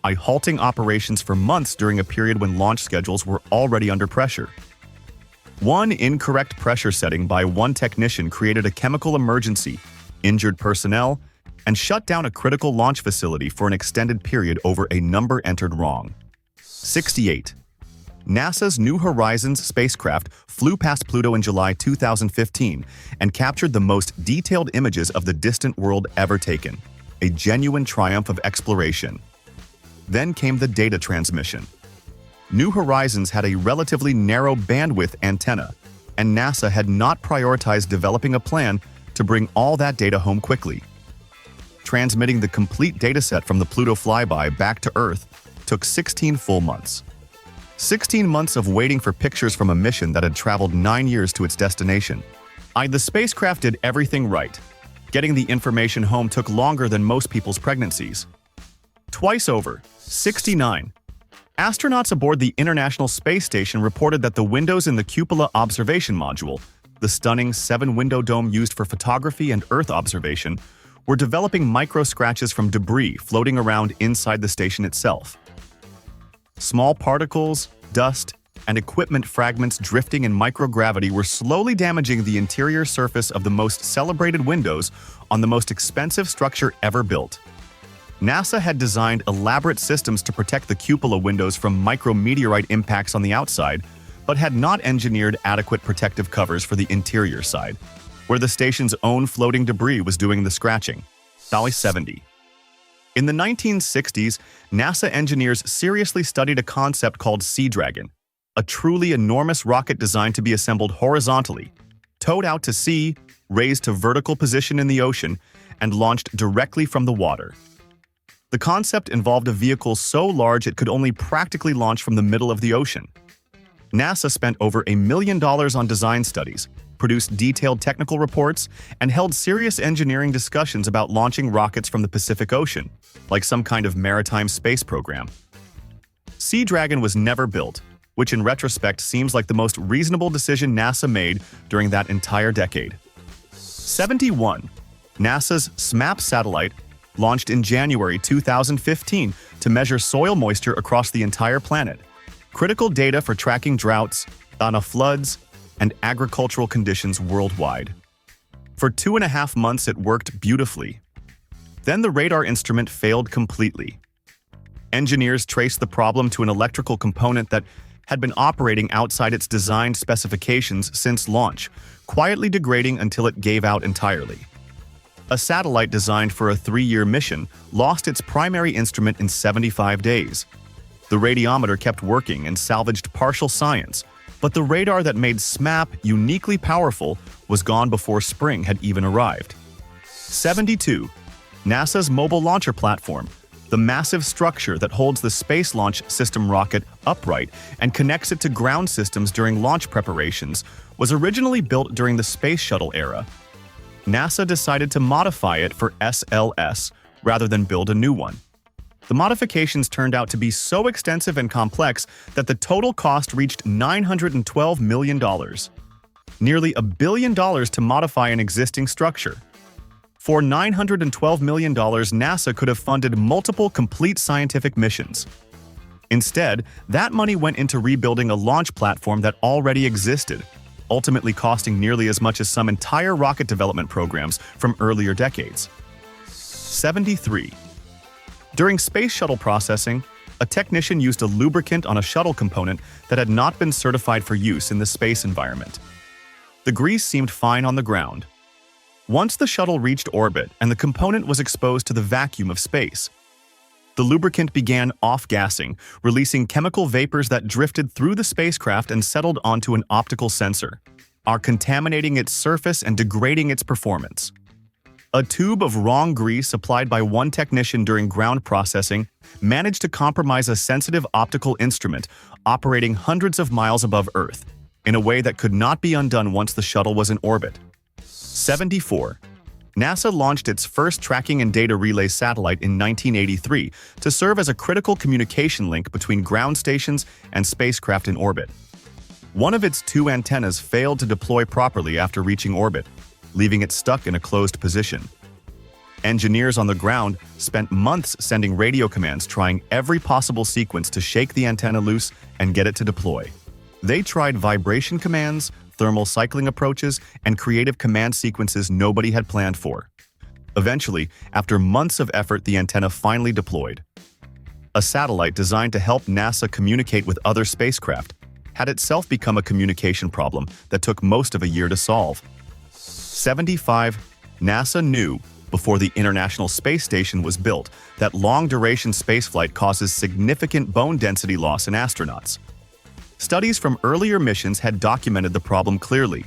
halting operations for months during a period when launch schedules were already under pressure. One incorrect pressure setting by one technician created a chemical emergency, injured personnel, and shut down a critical launch facility for an extended period over a number entered wrong. 68. NASA's New Horizons spacecraft flew past Pluto in July 2015 and captured the most detailed images of the distant world ever taken, a genuine triumph of exploration. Then came the data transmission. New Horizons had a relatively narrow bandwidth antenna, and NASA had not prioritized developing a plan to bring all that data home quickly. Transmitting the complete dataset from the Pluto flyby back to Earth took 16 full months. 16 months of waiting for pictures from a mission that had traveled 9 years to its destination. The spacecraft did everything right. Getting the information home took longer than most people's pregnancies. Twice over. 69. Astronauts aboard the International Space Station reported that the windows in the Cupola Observation Module, the stunning 7-window dome used for photography and Earth observation, were developing micro-scratches from debris floating around inside the station itself. Small particles, dust, and equipment fragments drifting in microgravity were slowly damaging the interior surface of the most celebrated windows on the most expensive structure ever built. NASA had designed elaborate systems to protect the cupola windows from micrometeorite impacts on the outside, but had not engineered adequate protective covers for the interior side, where the station's own floating debris was doing the scratching. 70. In the 1960s, NASA engineers seriously studied a concept called Sea Dragon, a truly enormous rocket designed to be assembled horizontally, towed out to sea, raised to vertical position in the ocean, and launched directly from the water. The concept involved a vehicle so large it could only practically launch from the middle of the ocean. NASA spent over $1 million on design studies, produced detailed technical reports, and held serious engineering discussions about launching rockets from the Pacific Ocean, like some kind of maritime space program. Sea Dragon was never built, which in retrospect seems like the most reasonable decision NASA made during that entire decade. 71. NASA's SMAP satellite launched in January 2015 to measure soil moisture across the entire planet, critical data for tracking droughts, floods, and agricultural conditions worldwide. For 2.5 months it worked beautifully. Then the radar instrument failed completely. Engineers traced the problem to an electrical component that had been operating outside its designed specifications since launch, quietly degrading until it gave out entirely. A satellite designed for a 3-year mission lost its primary instrument in 75 days. The radiometer kept working and salvaged partial science, but the radar that made SMAP uniquely powerful was gone before spring had even arrived. 72. NASA's Mobile Launcher Platform, the massive structure that holds the Space Launch System rocket upright and connects it to ground systems during launch preparations, was originally built during the Space Shuttle era. NASA decided to modify it for SLS rather than build a new one. The modifications turned out to be so extensive and complex that the total cost reached $912 million. Nearly $1 billion to modify an existing structure. For $912 million, NASA could have funded multiple complete scientific missions. Instead, that money went into rebuilding a launch platform that already existed, ultimately costing nearly as much as some entire rocket development programs from earlier decades. 73. During space shuttle processing, a technician used a lubricant on a shuttle component that had not been certified for use in the space environment. The grease seemed fine on the ground. Once the shuttle reached orbit and the component was exposed to the vacuum of space, the lubricant began off-gassing, releasing chemical vapors that drifted through the spacecraft and settled onto an optical sensor, contaminating its surface and degrading its performance. A tube of wrong grease applied by one technician during ground processing managed to compromise a sensitive optical instrument operating hundreds of miles above Earth, in a way that could not be undone once the shuttle was in orbit. 74. NASA launched its first tracking and data relay satellite in 1983 to serve as a critical communication link between ground stations and spacecraft in orbit. One of its two antennas failed to deploy properly after reaching orbit, leaving it stuck in a closed position. Engineers on the ground spent months sending radio commands trying every possible sequence to shake the antenna loose and get it to deploy. They tried vibration commands, thermal cycling approaches, and creative command sequences nobody had planned for. Eventually, after months of effort, the antenna finally deployed. A satellite designed to help NASA communicate with other spacecraft had itself become a communication problem that took most of a year to solve. 75. NASA knew, before the International Space Station was built, that long-duration spaceflight causes significant bone density loss in astronauts. Studies from earlier missions had documented the problem clearly.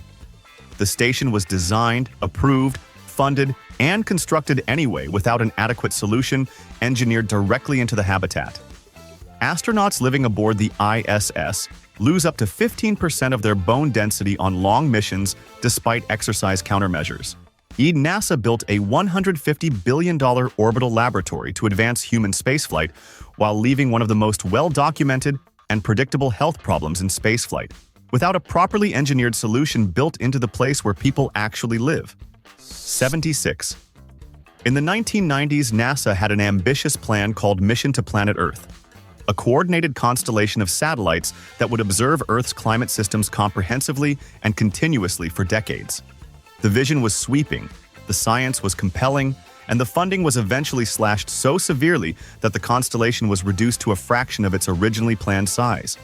The station was designed, approved, funded, and constructed anyway without an adequate solution engineered directly into the habitat. Astronauts living aboard the ISS lose up to 15% of their bone density on long missions despite exercise countermeasures. NASA built a $150 billion orbital laboratory to advance human spaceflight while leaving one of the most well-documented and predictable health problems in spaceflight, without a properly engineered solution built into the place where people actually live. 76. In the 1990s, NASA had an ambitious plan called Mission to Planet Earth, a coordinated constellation of satellites that would observe Earth's climate systems comprehensively and continuously for decades. The vision was sweeping, the science was compelling, and the funding was eventually slashed so severely that the constellation was reduced to a fraction of its originally planned size.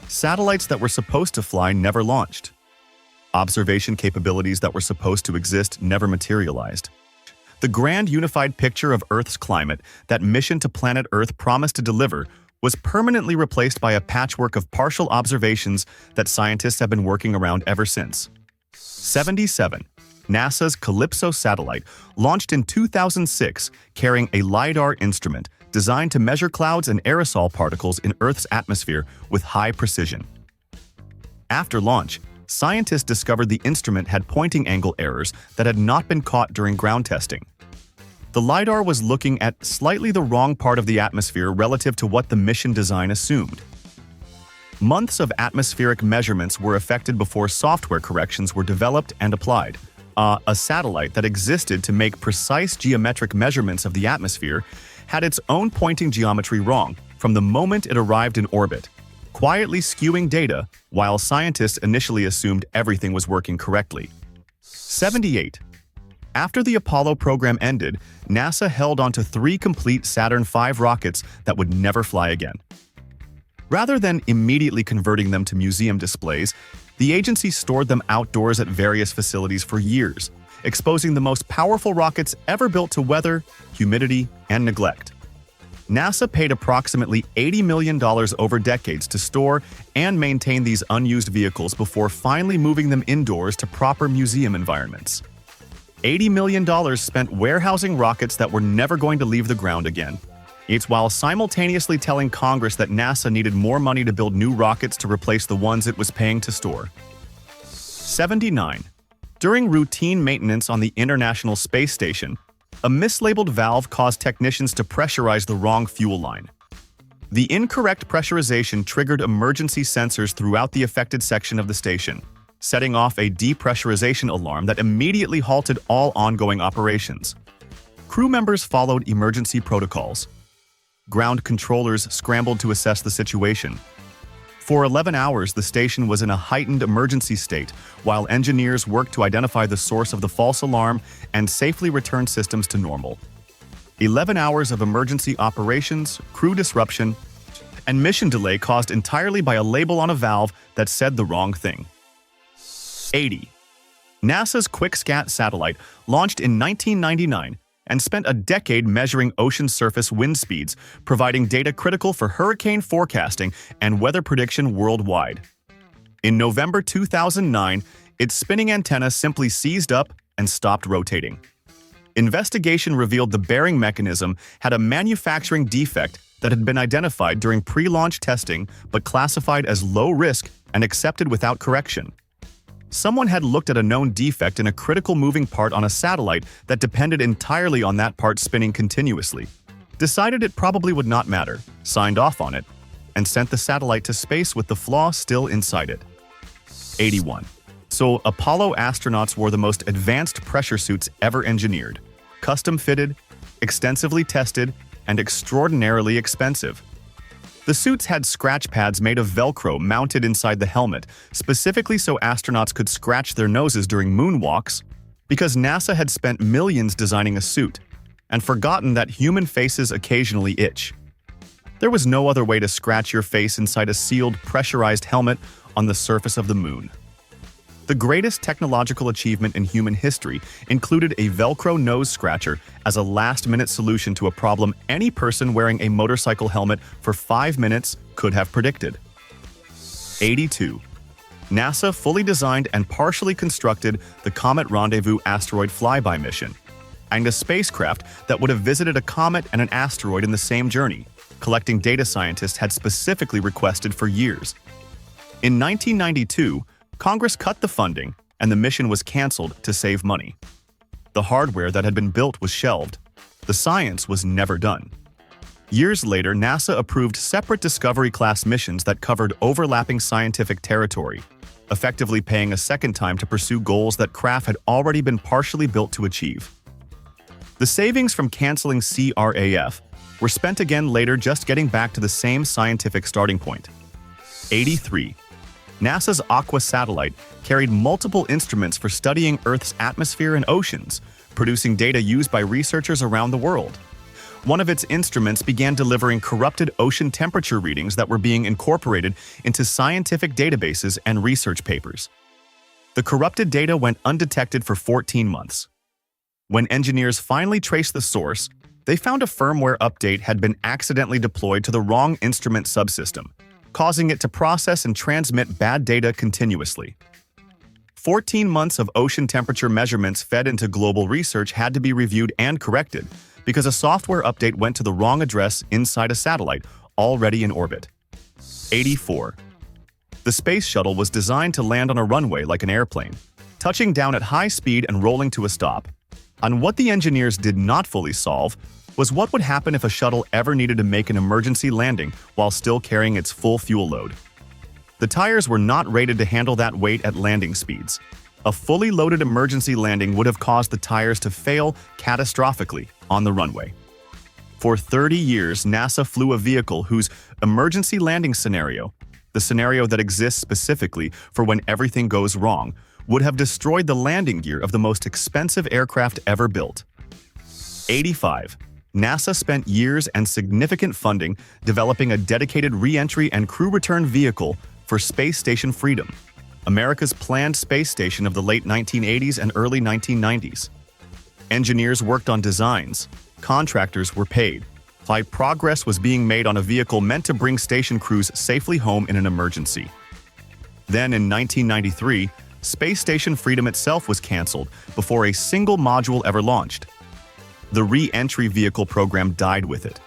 Satellites that were supposed to fly never launched. Observation capabilities that were supposed to exist never materialized. The grand unified picture of Earth's climate that Mission to Planet Earth promised to deliver was permanently replaced by a patchwork of partial observations that scientists have been working around ever since. 77. NASA's Calypso satellite launched in 2006 carrying a LiDAR instrument designed to measure clouds and aerosol particles in Earth's atmosphere with high precision. After launch, scientists discovered the instrument had pointing angle errors that had not been caught during ground testing. The LiDAR was looking at slightly the wrong part of the atmosphere relative to what the mission design assumed. Months of atmospheric measurements were affected before software corrections were developed and applied. A satellite that existed to make precise geometric measurements of the atmosphere had its own pointing geometry wrong from the moment it arrived in orbit, quietly skewing data while scientists initially assumed everything was working correctly. 78. After the Apollo program ended, NASA held onto 3 complete Saturn V rockets that would never fly again. Rather than immediately converting them to museum displays, the agency stored them outdoors at various facilities for years, exposing the most powerful rockets ever built to weather, humidity, and neglect. NASA paid approximately $80 million over decades to store and maintain these unused vehicles before finally moving them indoors to proper museum environments. $80 million spent warehousing rockets that were never going to leave the ground again. It's while simultaneously telling Congress that NASA needed more money to build new rockets to replace the ones it was paying to store. 79. During routine maintenance on the International Space Station, a mislabeled valve caused technicians to pressurize the wrong fuel line. The incorrect pressurization triggered emergency sensors throughout the affected section of the station, setting off a depressurization alarm that immediately halted all ongoing operations. Crew members followed emergency protocols. Ground controllers scrambled to assess the situation. For 11 hours, the station was in a heightened emergency state, while engineers worked to identify the source of the false alarm and safely return systems to normal. 11 hours of emergency operations, crew disruption, and mission delay caused entirely by a label on a valve that said the wrong thing. 80. NASA's QuickSat satellite launched in 1999 and spent a decade measuring ocean surface wind speeds, providing data critical for hurricane forecasting and weather prediction worldwide. In November 2009, its spinning antenna simply seized up and stopped rotating. Investigation revealed the bearing mechanism had a manufacturing defect that had been identified during pre-launch testing but classified as low risk and accepted without correction. Someone had looked at a known defect in a critical moving part on a satellite that depended entirely on that part spinning continuously, decided it probably would not matter, signed off on it, and sent the satellite to space with the flaw still inside it. 81. So Apollo astronauts wore the most advanced pressure suits ever engineered, custom-fitted, extensively tested, and extraordinarily expensive. The suits had scratch pads made of Velcro mounted inside the helmet, specifically so astronauts could scratch their noses during moonwalks, because NASA had spent millions designing a suit and forgotten that human faces occasionally itch. There was no other way to scratch your face inside a sealed, pressurized helmet on the surface of the moon. The greatest technological achievement in human history included a Velcro nose scratcher as a last-minute solution to a problem any person wearing a motorcycle helmet for 5 minutes could have predicted. 82. NASA fully designed and partially constructed the Comet Rendezvous asteroid flyby mission, and a spacecraft that would have visited a comet and an asteroid in the same journey, collecting data scientists had specifically requested for years. In 1992, Congress cut the funding, and the mission was canceled to save money. The hardware that had been built was shelved. The science was never done. Years later, NASA approved separate Discovery-class missions that covered overlapping scientific territory, effectively paying a second time to pursue goals that craft had already been partially built to achieve. The savings from canceling CRAF were spent again later just getting back to the same scientific starting point. 83. NASA's Aqua satellite carried multiple instruments for studying Earth's atmosphere and oceans, producing data used by researchers around the world. One of its instruments began delivering corrupted ocean temperature readings that were being incorporated into scientific databases and research papers. The corrupted data went undetected for 14 months. When engineers finally traced the source, they found a firmware update had been accidentally deployed to the wrong instrument subsystem, causing it to process and transmit bad data continuously. 14 months of ocean temperature measurements fed into global research had to be reviewed and corrected because a software update went to the wrong address inside a satellite already in orbit. 84. The space shuttle was designed to land on a runway like an airplane, touching down at high speed and rolling to a stop. And what the engineers did not fully solve was what would happen if a shuttle ever needed to make an emergency landing while still carrying its full fuel load. The tires were not rated to handle that weight at landing speeds. A fully loaded emergency landing would have caused the tires to fail catastrophically on the runway. For 30 years, NASA flew a vehicle whose emergency landing scenario, the scenario that exists specifically for when everything goes wrong, would have destroyed the landing gear of the most expensive aircraft ever built. 85. NASA spent years and significant funding developing a dedicated re-entry and crew return vehicle for Space Station Freedom, America's planned space station of the late 1980s and early 1990s. Engineers worked on designs, contractors were paid, while progress was being made on a vehicle meant to bring station crews safely home in an emergency. Then in 1993, Space Station Freedom itself was canceled before a single module ever launched. The re-entry vehicle program died with it.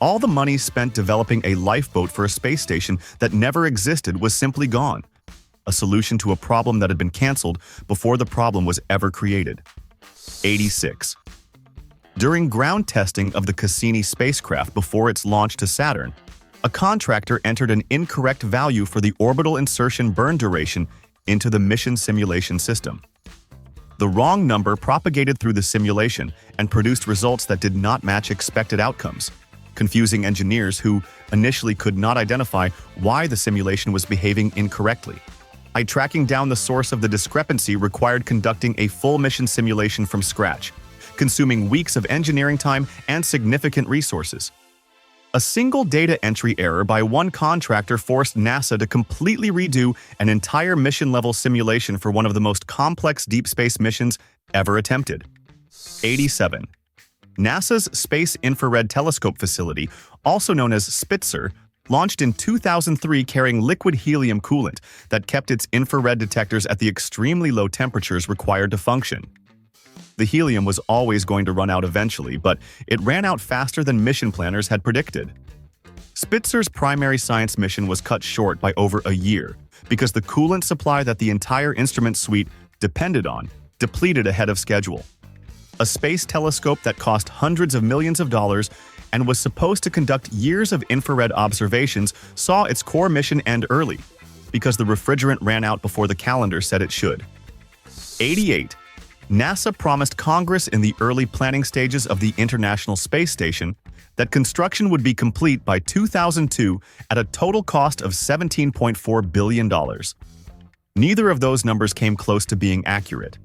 All the money spent developing a lifeboat for a space station that never existed was simply gone, a solution to a problem that had been canceled before the problem was ever created. 86. During ground testing of the Cassini spacecraft before its launch to Saturn, a contractor entered an incorrect value for the orbital insertion burn duration into the mission simulation system. The wrong number propagated through the simulation and produced results that did not match expected outcomes, confusing engineers who initially could not identify why the simulation was behaving incorrectly. Tracking down the source of the discrepancy required conducting a full mission simulation from scratch, consuming weeks of engineering time and significant resources. A single data entry error by one contractor forced NASA to completely redo an entire mission-level simulation for one of the most complex deep space missions ever attempted. 87. NASA's Space Infrared Telescope Facility, also known as Spitzer, launched in 2003 carrying liquid helium coolant that kept its infrared detectors at the extremely low temperatures required to function. The helium was always going to run out eventually, but it ran out faster than mission planners had predicted. Spitzer's primary science mission was cut short by over a year because the coolant supply that the entire instrument suite depended on depleted ahead of schedule. A space telescope that cost hundreds of millions of dollars and was supposed to conduct years of infrared observations saw its core mission end early, because the refrigerant ran out before the calendar said it should. 88. NASA promised Congress in the early planning stages of the International Space Station that construction would be complete by 2002 at a total cost of $17.4 billion. Neither of those numbers came close to being accurate.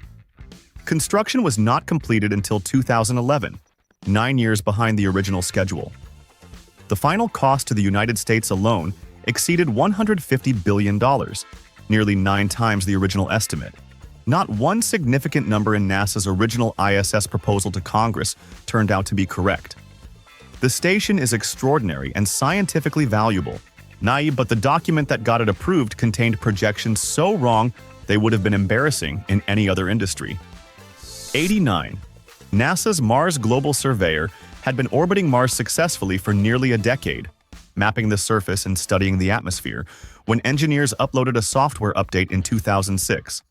Construction was not completed until 2011, 9 years behind the original schedule. The final cost to the United States alone exceeded $150 billion, nearly 9 times the original estimate. Not one significant number in NASA's original ISS proposal to Congress turned out to be correct. The station is extraordinary and scientifically valuable, naive, but the document that got it approved contained projections so wrong they would have been embarrassing in any other industry. 89. NASA's Mars Global Surveyor had been orbiting Mars successfully for nearly a decade, mapping the surface and studying the atmosphere, when engineers uploaded a software update in 2006.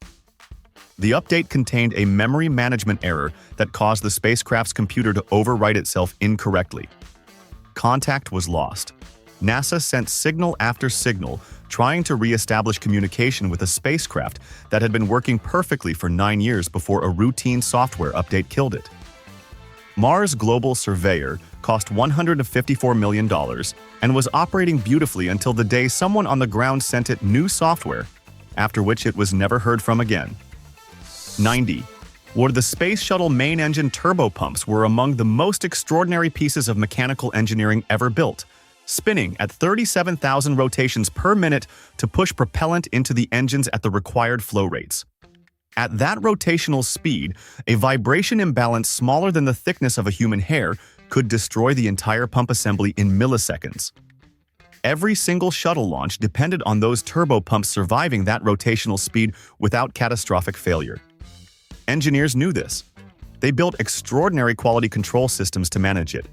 The update contained a memory management error that caused the spacecraft's computer to overwrite itself incorrectly. Contact was lost. NASA sent signal after signal, trying to re-establish communication with a spacecraft that had been working perfectly for 9 years before a routine software update killed it. Mars Global Surveyor cost $154 million and was operating beautifully until the day someone on the ground sent it new software, after which it was never heard from again. 90. Where the Space Shuttle main engine turbopumps were among the most extraordinary pieces of mechanical engineering ever built, spinning at 37,000 rotations per minute to push propellant into the engines at the required flow rates. At that rotational speed, a vibration imbalance smaller than the thickness of a human hair could destroy the entire pump assembly in milliseconds. Every single shuttle launch depended on those turbopumps surviving that rotational speed without catastrophic failure. Engineers knew this. They built extraordinary quality control systems to manage it.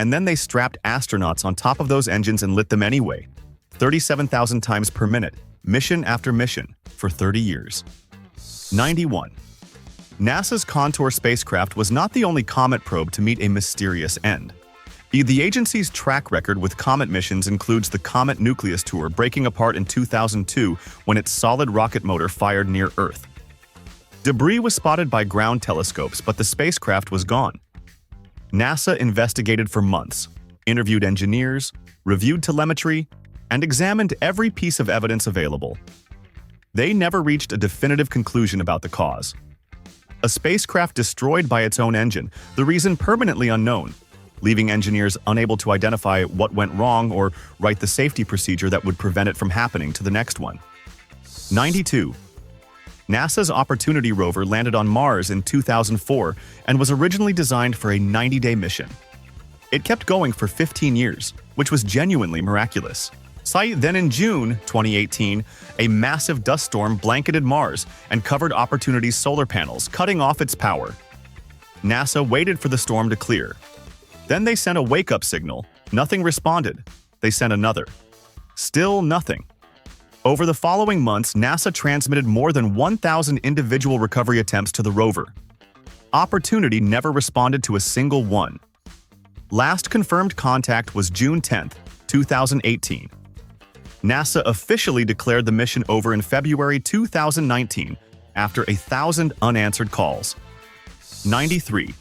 And then they strapped astronauts on top of those engines and lit them anyway, 37,000 times per minute, mission after mission, for 30 years. 91. NASA's Contour spacecraft was not the only Comet probe to meet a mysterious end. The agency's track record with Comet missions includes the Comet nucleus tour breaking apart in 2002 when its solid rocket motor fired near Earth. Debris was spotted by ground telescopes, but the spacecraft was gone. NASA investigated for months, interviewed engineers, reviewed telemetry, and examined every piece of evidence available. They never reached a definitive conclusion about the cause. A spacecraft destroyed by its own engine, the reason permanently unknown, leaving engineers unable to identify what went wrong or write the safety procedure that would prevent it from happening to the next one. 92. NASA's Opportunity rover landed on Mars in 2004 and was originally designed for a 90-day mission. It kept going for 15 years, which was genuinely miraculous. Then in June 2018, a massive dust storm blanketed Mars and covered Opportunity's solar panels, cutting off its power. NASA waited for the storm to clear. Then they sent a wake-up signal. Nothing responded. They sent another. Still nothing. Over the following months, NASA transmitted more than 1,000 individual recovery attempts to the rover. Opportunity never responded to a single one. Last confirmed contact was June 10, 2018. NASA officially declared the mission over in February 2019 after 1,000 unanswered calls. 93.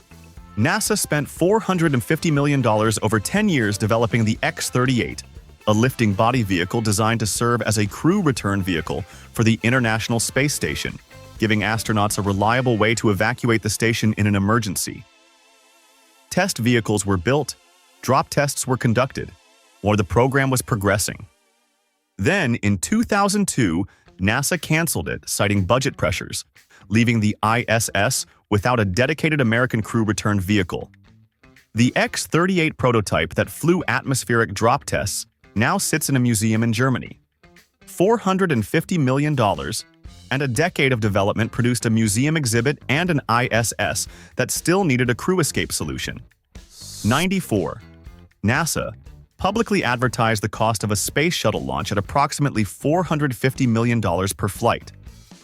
NASA spent $450 million over 10 years developing the X-38, a lifting body vehicle designed to serve as a crew return vehicle for the International Space Station, giving astronauts a reliable way to evacuate the station in an emergency. Test vehicles were built, drop tests were conducted, or the program was progressing. Then, in 2002, NASA canceled it, citing budget pressures, leaving the ISS without a dedicated American crew return vehicle. The X-38 prototype that flew atmospheric drop tests now sits in a museum in Germany. $450 million and a decade of development produced a museum exhibit and an ISS that still needed a crew escape solution. 94. NASA publicly advertised the cost of a space shuttle launch at approximately $450 million per flight,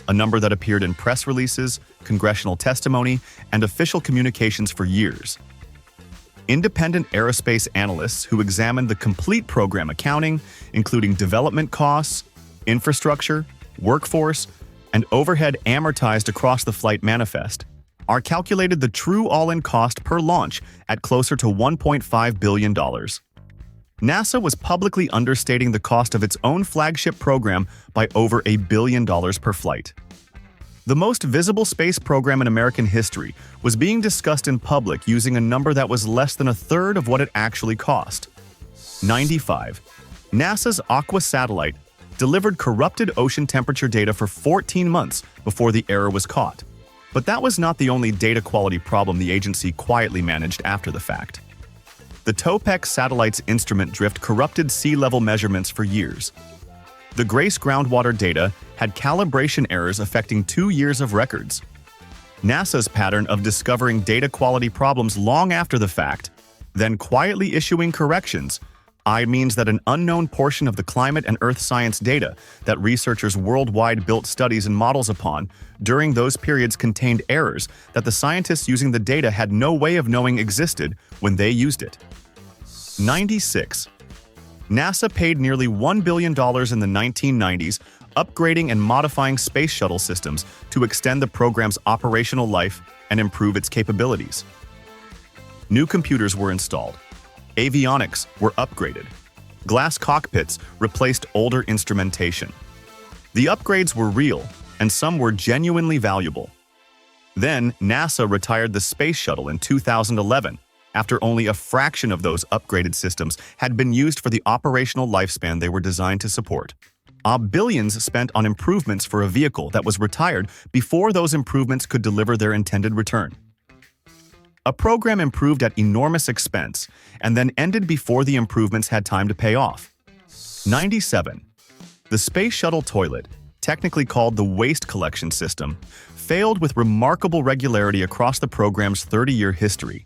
a number that appeared in press releases, congressional testimony, and official communications for years. Independent aerospace analysts who examined the complete program accounting, including development costs, infrastructure, workforce, and overhead amortized across the flight manifest, are calculated the true all-in cost per launch at closer to $1.5 billion. NASA was publicly understating the cost of its own flagship program by over $1 billion per flight. The most visible space program in American history was being discussed in public using a number that was less than a third of what it actually cost. 95. NASA's Aqua satellite delivered corrupted ocean temperature data for 14 months before the error was caught. But that was not the only data quality problem the agency quietly managed after the fact. The TOPEX satellite's instrument drift corrupted sea level measurements for years. The GRACE groundwater data had calibration errors affecting 2 years of records. NASA's pattern of discovering data quality problems long after the fact, then quietly issuing corrections, means that an unknown portion of the climate and Earth science data that researchers worldwide built studies and models upon during those periods contained errors that the scientists using the data had no way of knowing existed when they used it. 96. NASA paid nearly $1 billion in the 1990s upgrading and modifying space shuttle systems to extend the program's operational life and improve its capabilities. New computers were installed. Avionics were upgraded. Glass cockpits replaced older instrumentation. The upgrades were real, and some were genuinely valuable. Then, NASA retired the space shuttle in 2011, after only a fraction of those upgraded systems had been used for the operational lifespan they were designed to support. Billions spent on improvements for a vehicle that was retired before those improvements could deliver their intended return. A program improved at enormous expense and then ended before the improvements had time to pay off. 97. The Space Shuttle toilet, technically called the Waste Collection System, failed with remarkable regularity across the program's 30-year history.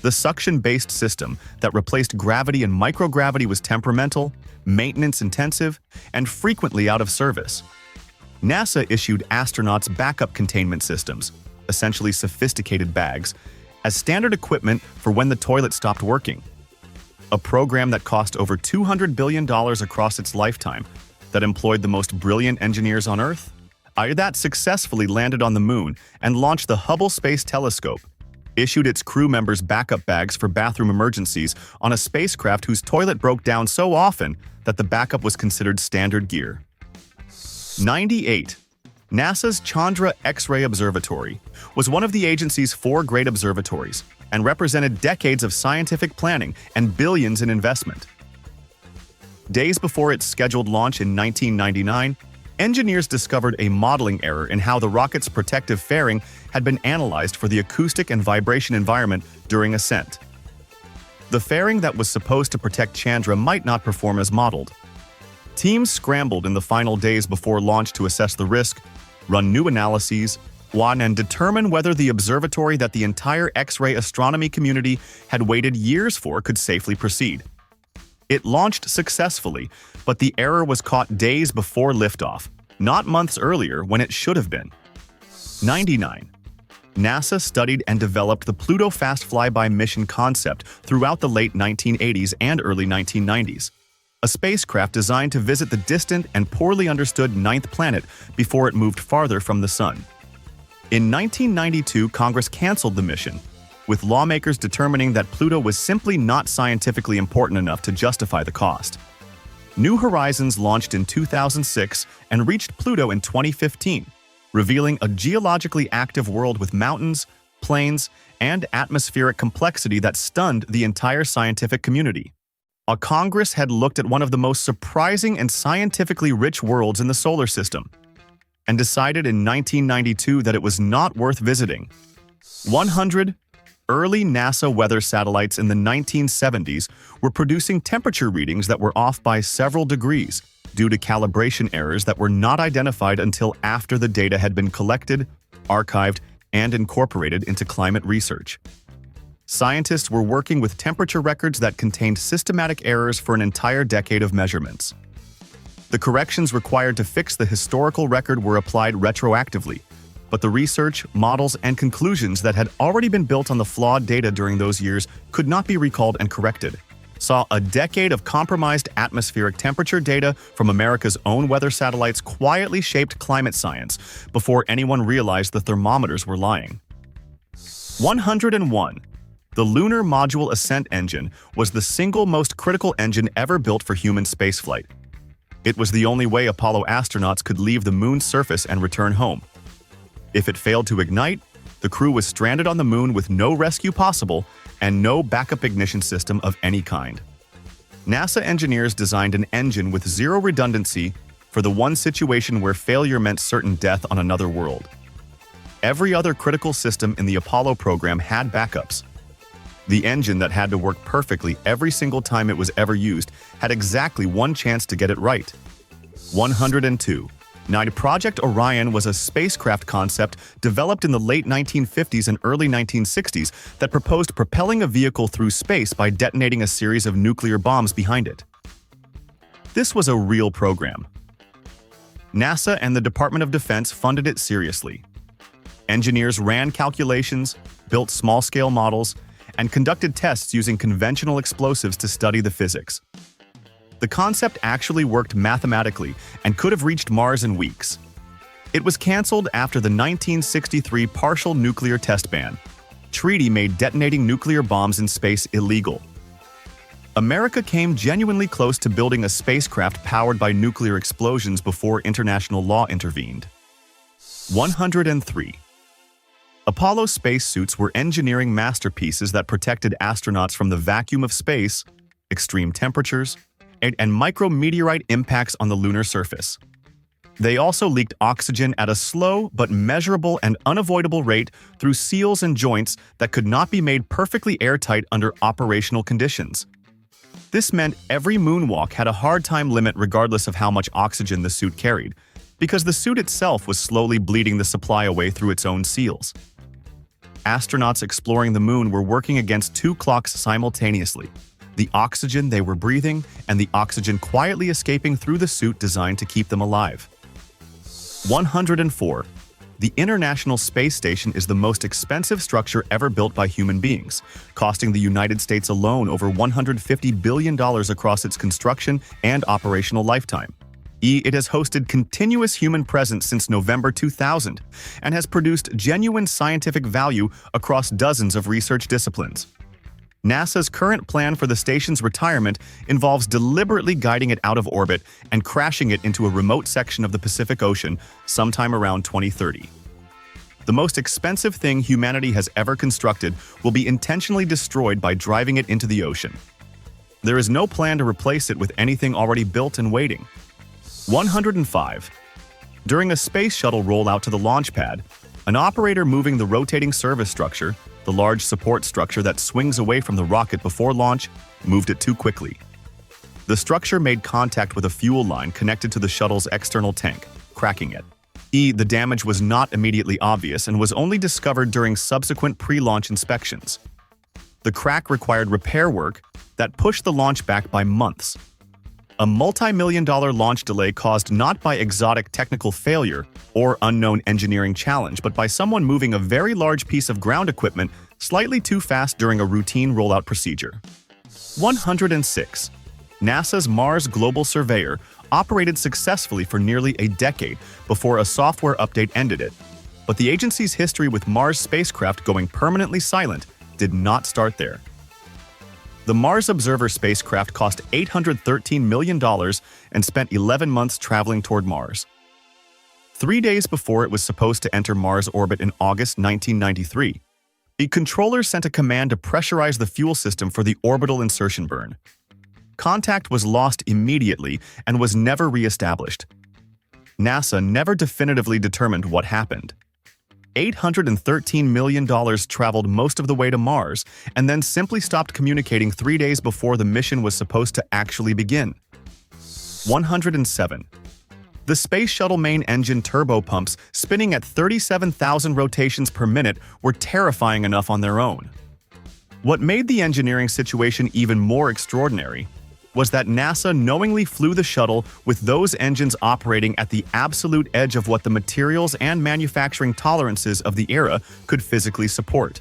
The suction-based system that replaced gravity and microgravity was temperamental, maintenance-intensive, and frequently out of service. NASA issued astronauts backup containment systems, essentially sophisticated bags, as standard equipment for when the toilet stopped working. A program that cost over $200 billion across its lifetime, that employed the most brilliant engineers on Earth, that successfully landed on the Moon and launched the Hubble Space Telescope, issued its crew members backup bags for bathroom emergencies on a spacecraft whose toilet broke down so often that the backup was considered standard gear. 98. NASA's Chandra X-ray Observatory was one of the agency's 4 great observatories and represented decades of scientific planning and billions in investment. Days before its scheduled launch in 1999, engineers discovered a modeling error in how the rocket's protective fairing had been analyzed for the acoustic and vibration environment during ascent. The fairing that was supposed to protect Chandra might not perform as modeled. Teams scrambled in the final days before launch to assess the risk, run new analyses, and determine whether the observatory that the entire X-ray astronomy community had waited years for could safely proceed. It launched successfully, but the error was caught days before liftoff, not months earlier when it should have been. 99. NASA studied and developed the Pluto fast flyby mission concept throughout the late 1980s and early 1990s. A spacecraft designed to visit the distant and poorly understood ninth planet before it moved farther from the Sun. In 1992, Congress canceled the mission, with lawmakers determining that Pluto was simply not scientifically important enough to justify the cost. New Horizons launched in 2006 and reached Pluto in 2015, revealing a geologically active world with mountains, plains, and atmospheric complexity that stunned the entire scientific community. Congress had looked at one of the most surprising and scientifically rich worlds in the solar system, and decided in 1992 that it was not worth visiting. 100. Early NASA weather satellites in the 1970s were producing temperature readings that were off by several degrees due to calibration errors that were not identified until after the data had been collected, archived, and incorporated into climate research. Scientists were working with temperature records that contained systematic errors for an entire decade of measurements. The corrections required to fix the historical record were applied retroactively, but the research, models, and conclusions that had already been built on the flawed data during those years could not be recalled and corrected. saw a decade of compromised atmospheric temperature data from America's own weather satellites quietly shaped climate science before anyone realized the thermometers were lying. 101. The Lunar Module Ascent Engine was the single most critical engine ever built for human spaceflight. It was the only way Apollo astronauts could leave the moon's surface and return home. If it failed to ignite, the crew was stranded on the moon with no rescue possible and no backup ignition system of any kind. NASA engineers designed an engine with zero redundancy for the one situation where failure meant certain death on another world. Every other critical system in the Apollo program had backups. The engine that had to work perfectly every single time it was ever used had exactly one chance to get it right. 102. Project Orion was a spacecraft concept developed in the late 1950s and early 1960s that proposed propelling a vehicle through space by detonating a series of nuclear bombs behind it. This was a real program. NASA and the Department of Defense funded it seriously. Engineers ran calculations, built small-scale models, and conducted tests using conventional explosives to study the physics. The concept actually worked mathematically and could have reached Mars in weeks. It was canceled after the 1963 partial nuclear test ban. Treaty made detonating nuclear bombs in space illegal. America came genuinely close to building a spacecraft powered by nuclear explosions before international law intervened. 103. Apollo spacesuits were engineering masterpieces that protected astronauts from the vacuum of space, extreme temperatures, and micrometeorite impacts on the lunar surface. They also leaked oxygen at a slow but measurable and unavoidable rate through seals and joints that could not be made perfectly airtight under operational conditions. This meant every moonwalk had a hard time limit regardless of how much oxygen the suit carried, because the suit itself was slowly bleeding the supply away through its own seals. Astronauts exploring the moon were working against two clocks simultaneously: the oxygen they were breathing and the oxygen quietly escaping through the suit designed to keep them alive. 104. The International Space Station is the most expensive structure ever built by human beings, costing the United States alone over $150 billion across its construction and operational lifetime. It has hosted continuous human presence since November 2000 and has produced genuine scientific value across dozens of research disciplines. NASA's current plan for the station's retirement involves deliberately guiding it out of orbit and crashing it into a remote section of the Pacific Ocean sometime around 2030. The most expensive thing humanity has ever constructed will be intentionally destroyed by driving it into the ocean. There is no plan to replace it with anything already built and waiting. 105. During a space shuttle rollout to the launch pad, an operator moving the rotating service structure, the large support structure that swings away from the rocket before launch, moved it too quickly. The structure made contact with a fuel line connected to the shuttle's external tank, cracking it. The damage was not immediately obvious and was only discovered during subsequent pre-launch inspections. The crack required repair work that pushed the launch back by months. A multi-million-dollar launch delay caused not by exotic technical failure or unknown engineering challenge, but by someone moving a very large piece of ground equipment slightly too fast during a routine rollout procedure. 106. NASA's Mars Global Surveyor operated successfully for nearly a decade before a software update ended it, but the agency's history with Mars spacecraft going permanently silent did not start there. The Mars Observer spacecraft cost $813 million and spent 11 months traveling toward Mars. 3 days before it was supposed to enter Mars orbit in August 1993, the controller sent a command to pressurize the fuel system for the orbital insertion burn. Contact was lost immediately and was never re-established. NASA never definitively determined what happened. $813 million traveled most of the way to Mars and then simply stopped communicating 3 days before the mission was supposed to actually begin. 107. The Space Shuttle main engine turbo pumps spinning at 37,000 rotations per minute were terrifying enough on their own. What made the engineering situation even more extraordinary was that NASA knowingly flew the shuttle with those engines operating at the absolute edge of what the materials and manufacturing tolerances of the era could physically support.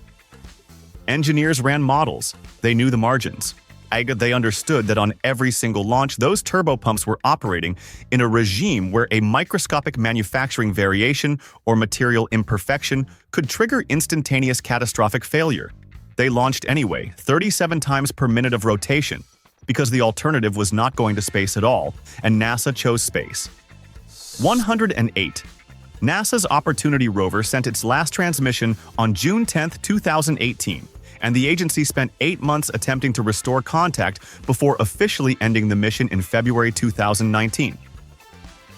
Engineers ran models. They knew the margins. They understood that on every single launch, those turbopumps were operating in a regime where a microscopic manufacturing variation or material imperfection could trigger instantaneous catastrophic failure. They launched anyway, 37 times per minute of rotation, because the alternative was not going to space at all, and NASA chose space. 108. NASA's Opportunity rover sent its last transmission on June 10, 2018, and the agency spent 8 months attempting to restore contact before officially ending the mission in February 2019.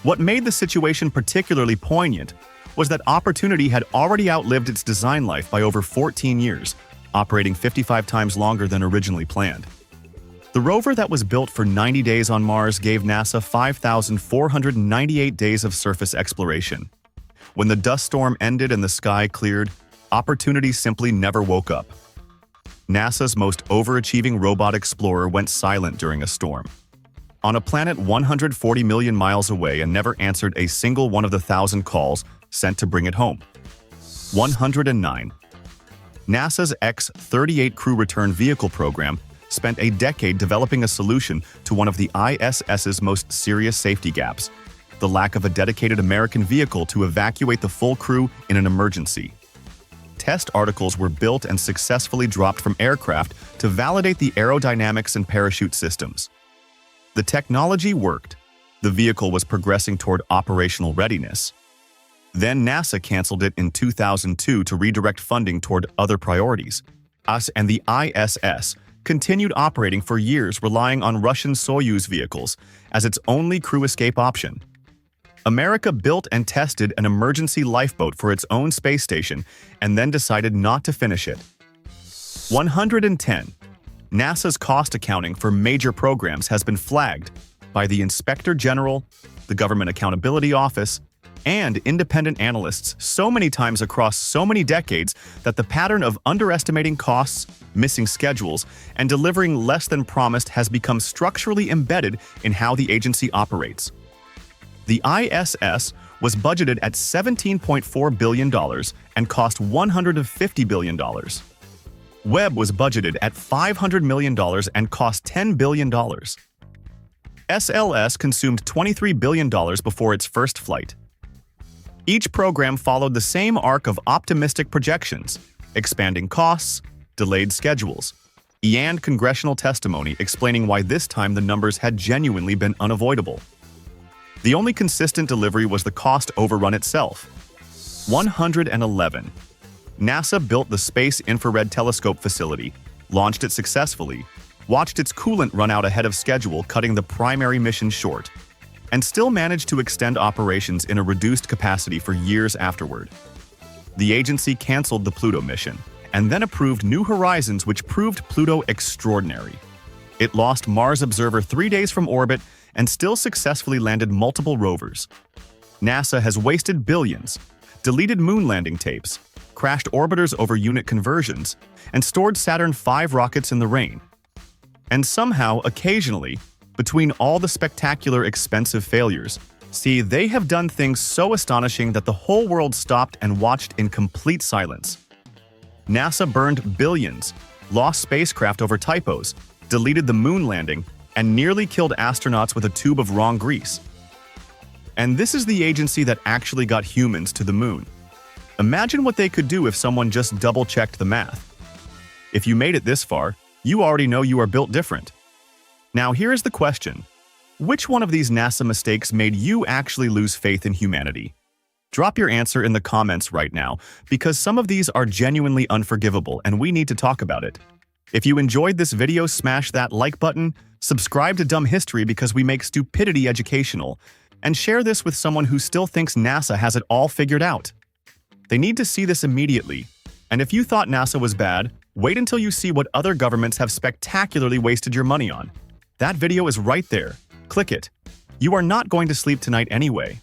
What made the situation particularly poignant was that Opportunity had already outlived its design life by over 14 years, operating 55 times longer than originally planned. The rover that was built for 90 days on Mars gave NASA 5,498 days of surface exploration. When the dust storm ended and the sky cleared, Opportunity simply never woke up. NASA's most overachieving robot explorer went silent during a storm. On a planet 140 million miles away and never answered a single one of the 1,000 calls sent to bring it home. 109. NASA's X-38 Crew Return Vehicle program spent a decade developing a solution to one of the ISS's most serious safety gaps: the lack of a dedicated American vehicle to evacuate the full crew in an emergency. Test articles were built and successfully dropped from aircraft to validate the aerodynamics and parachute systems. The technology worked. The vehicle was progressing toward operational readiness. Then NASA canceled it in 2002 to redirect funding toward other priorities. US and the ISS continued operating for years, relying on Russian Soyuz vehicles as its only crew escape option. America built and tested an emergency lifeboat for its own space station and then decided not to finish it. 110. NASA's cost accounting for major programs has been flagged by the Inspector General, the Government Accountability Office, and independent analysts so many times across so many decades that the pattern of underestimating costs, missing schedules, and delivering less than promised has become structurally embedded in how the agency operates. The ISS was budgeted at $17.4 billion and cost $150 billion. Webb was budgeted at $500 million and cost $10 billion. SLS consumed $23 billion before its first flight. Each program followed the same arc of optimistic projections, expanding costs, delayed schedules, and congressional testimony explaining why this time the numbers had genuinely been unavoidable. The only consistent delivery was the cost overrun itself. 111. NASA built the Space Infrared Telescope facility, launched it successfully, watched its coolant run out ahead of schedule, cutting the primary mission short, and still managed to extend operations in a reduced capacity for years afterward. The agency canceled the Pluto mission, and then approved New Horizons, which proved Pluto extraordinary. It lost Mars Observer 3 days from orbit and still successfully landed multiple rovers. NASA has wasted billions, deleted moon landing tapes, crashed orbiters over unit conversions, and stored Saturn V rockets in the rain. And somehow, occasionally, between all the spectacular, expensive failures, they have done things so astonishing that the whole world stopped and watched in complete silence. NASA burned billions, lost spacecraft over typos, deleted the moon landing, and nearly killed astronauts with a tube of wrong grease. And this is the agency that actually got humans to the moon. Imagine what they could do if someone just double-checked the math. If you made it this far, you already know you are built different. Now here is the question. Which one of these NASA mistakes made you actually lose faith in humanity? Drop your answer in the comments right now, because some of these are genuinely unforgivable and we need to talk about it. If you enjoyed this video, smash that like button, subscribe to Dumb History because we make stupidity educational, and share this with someone who still thinks NASA has it all figured out. They need to see this immediately. And if you thought NASA was bad, wait until you see what other governments have spectacularly wasted your money on. That video is right there. Click it. You are not going to sleep tonight anyway.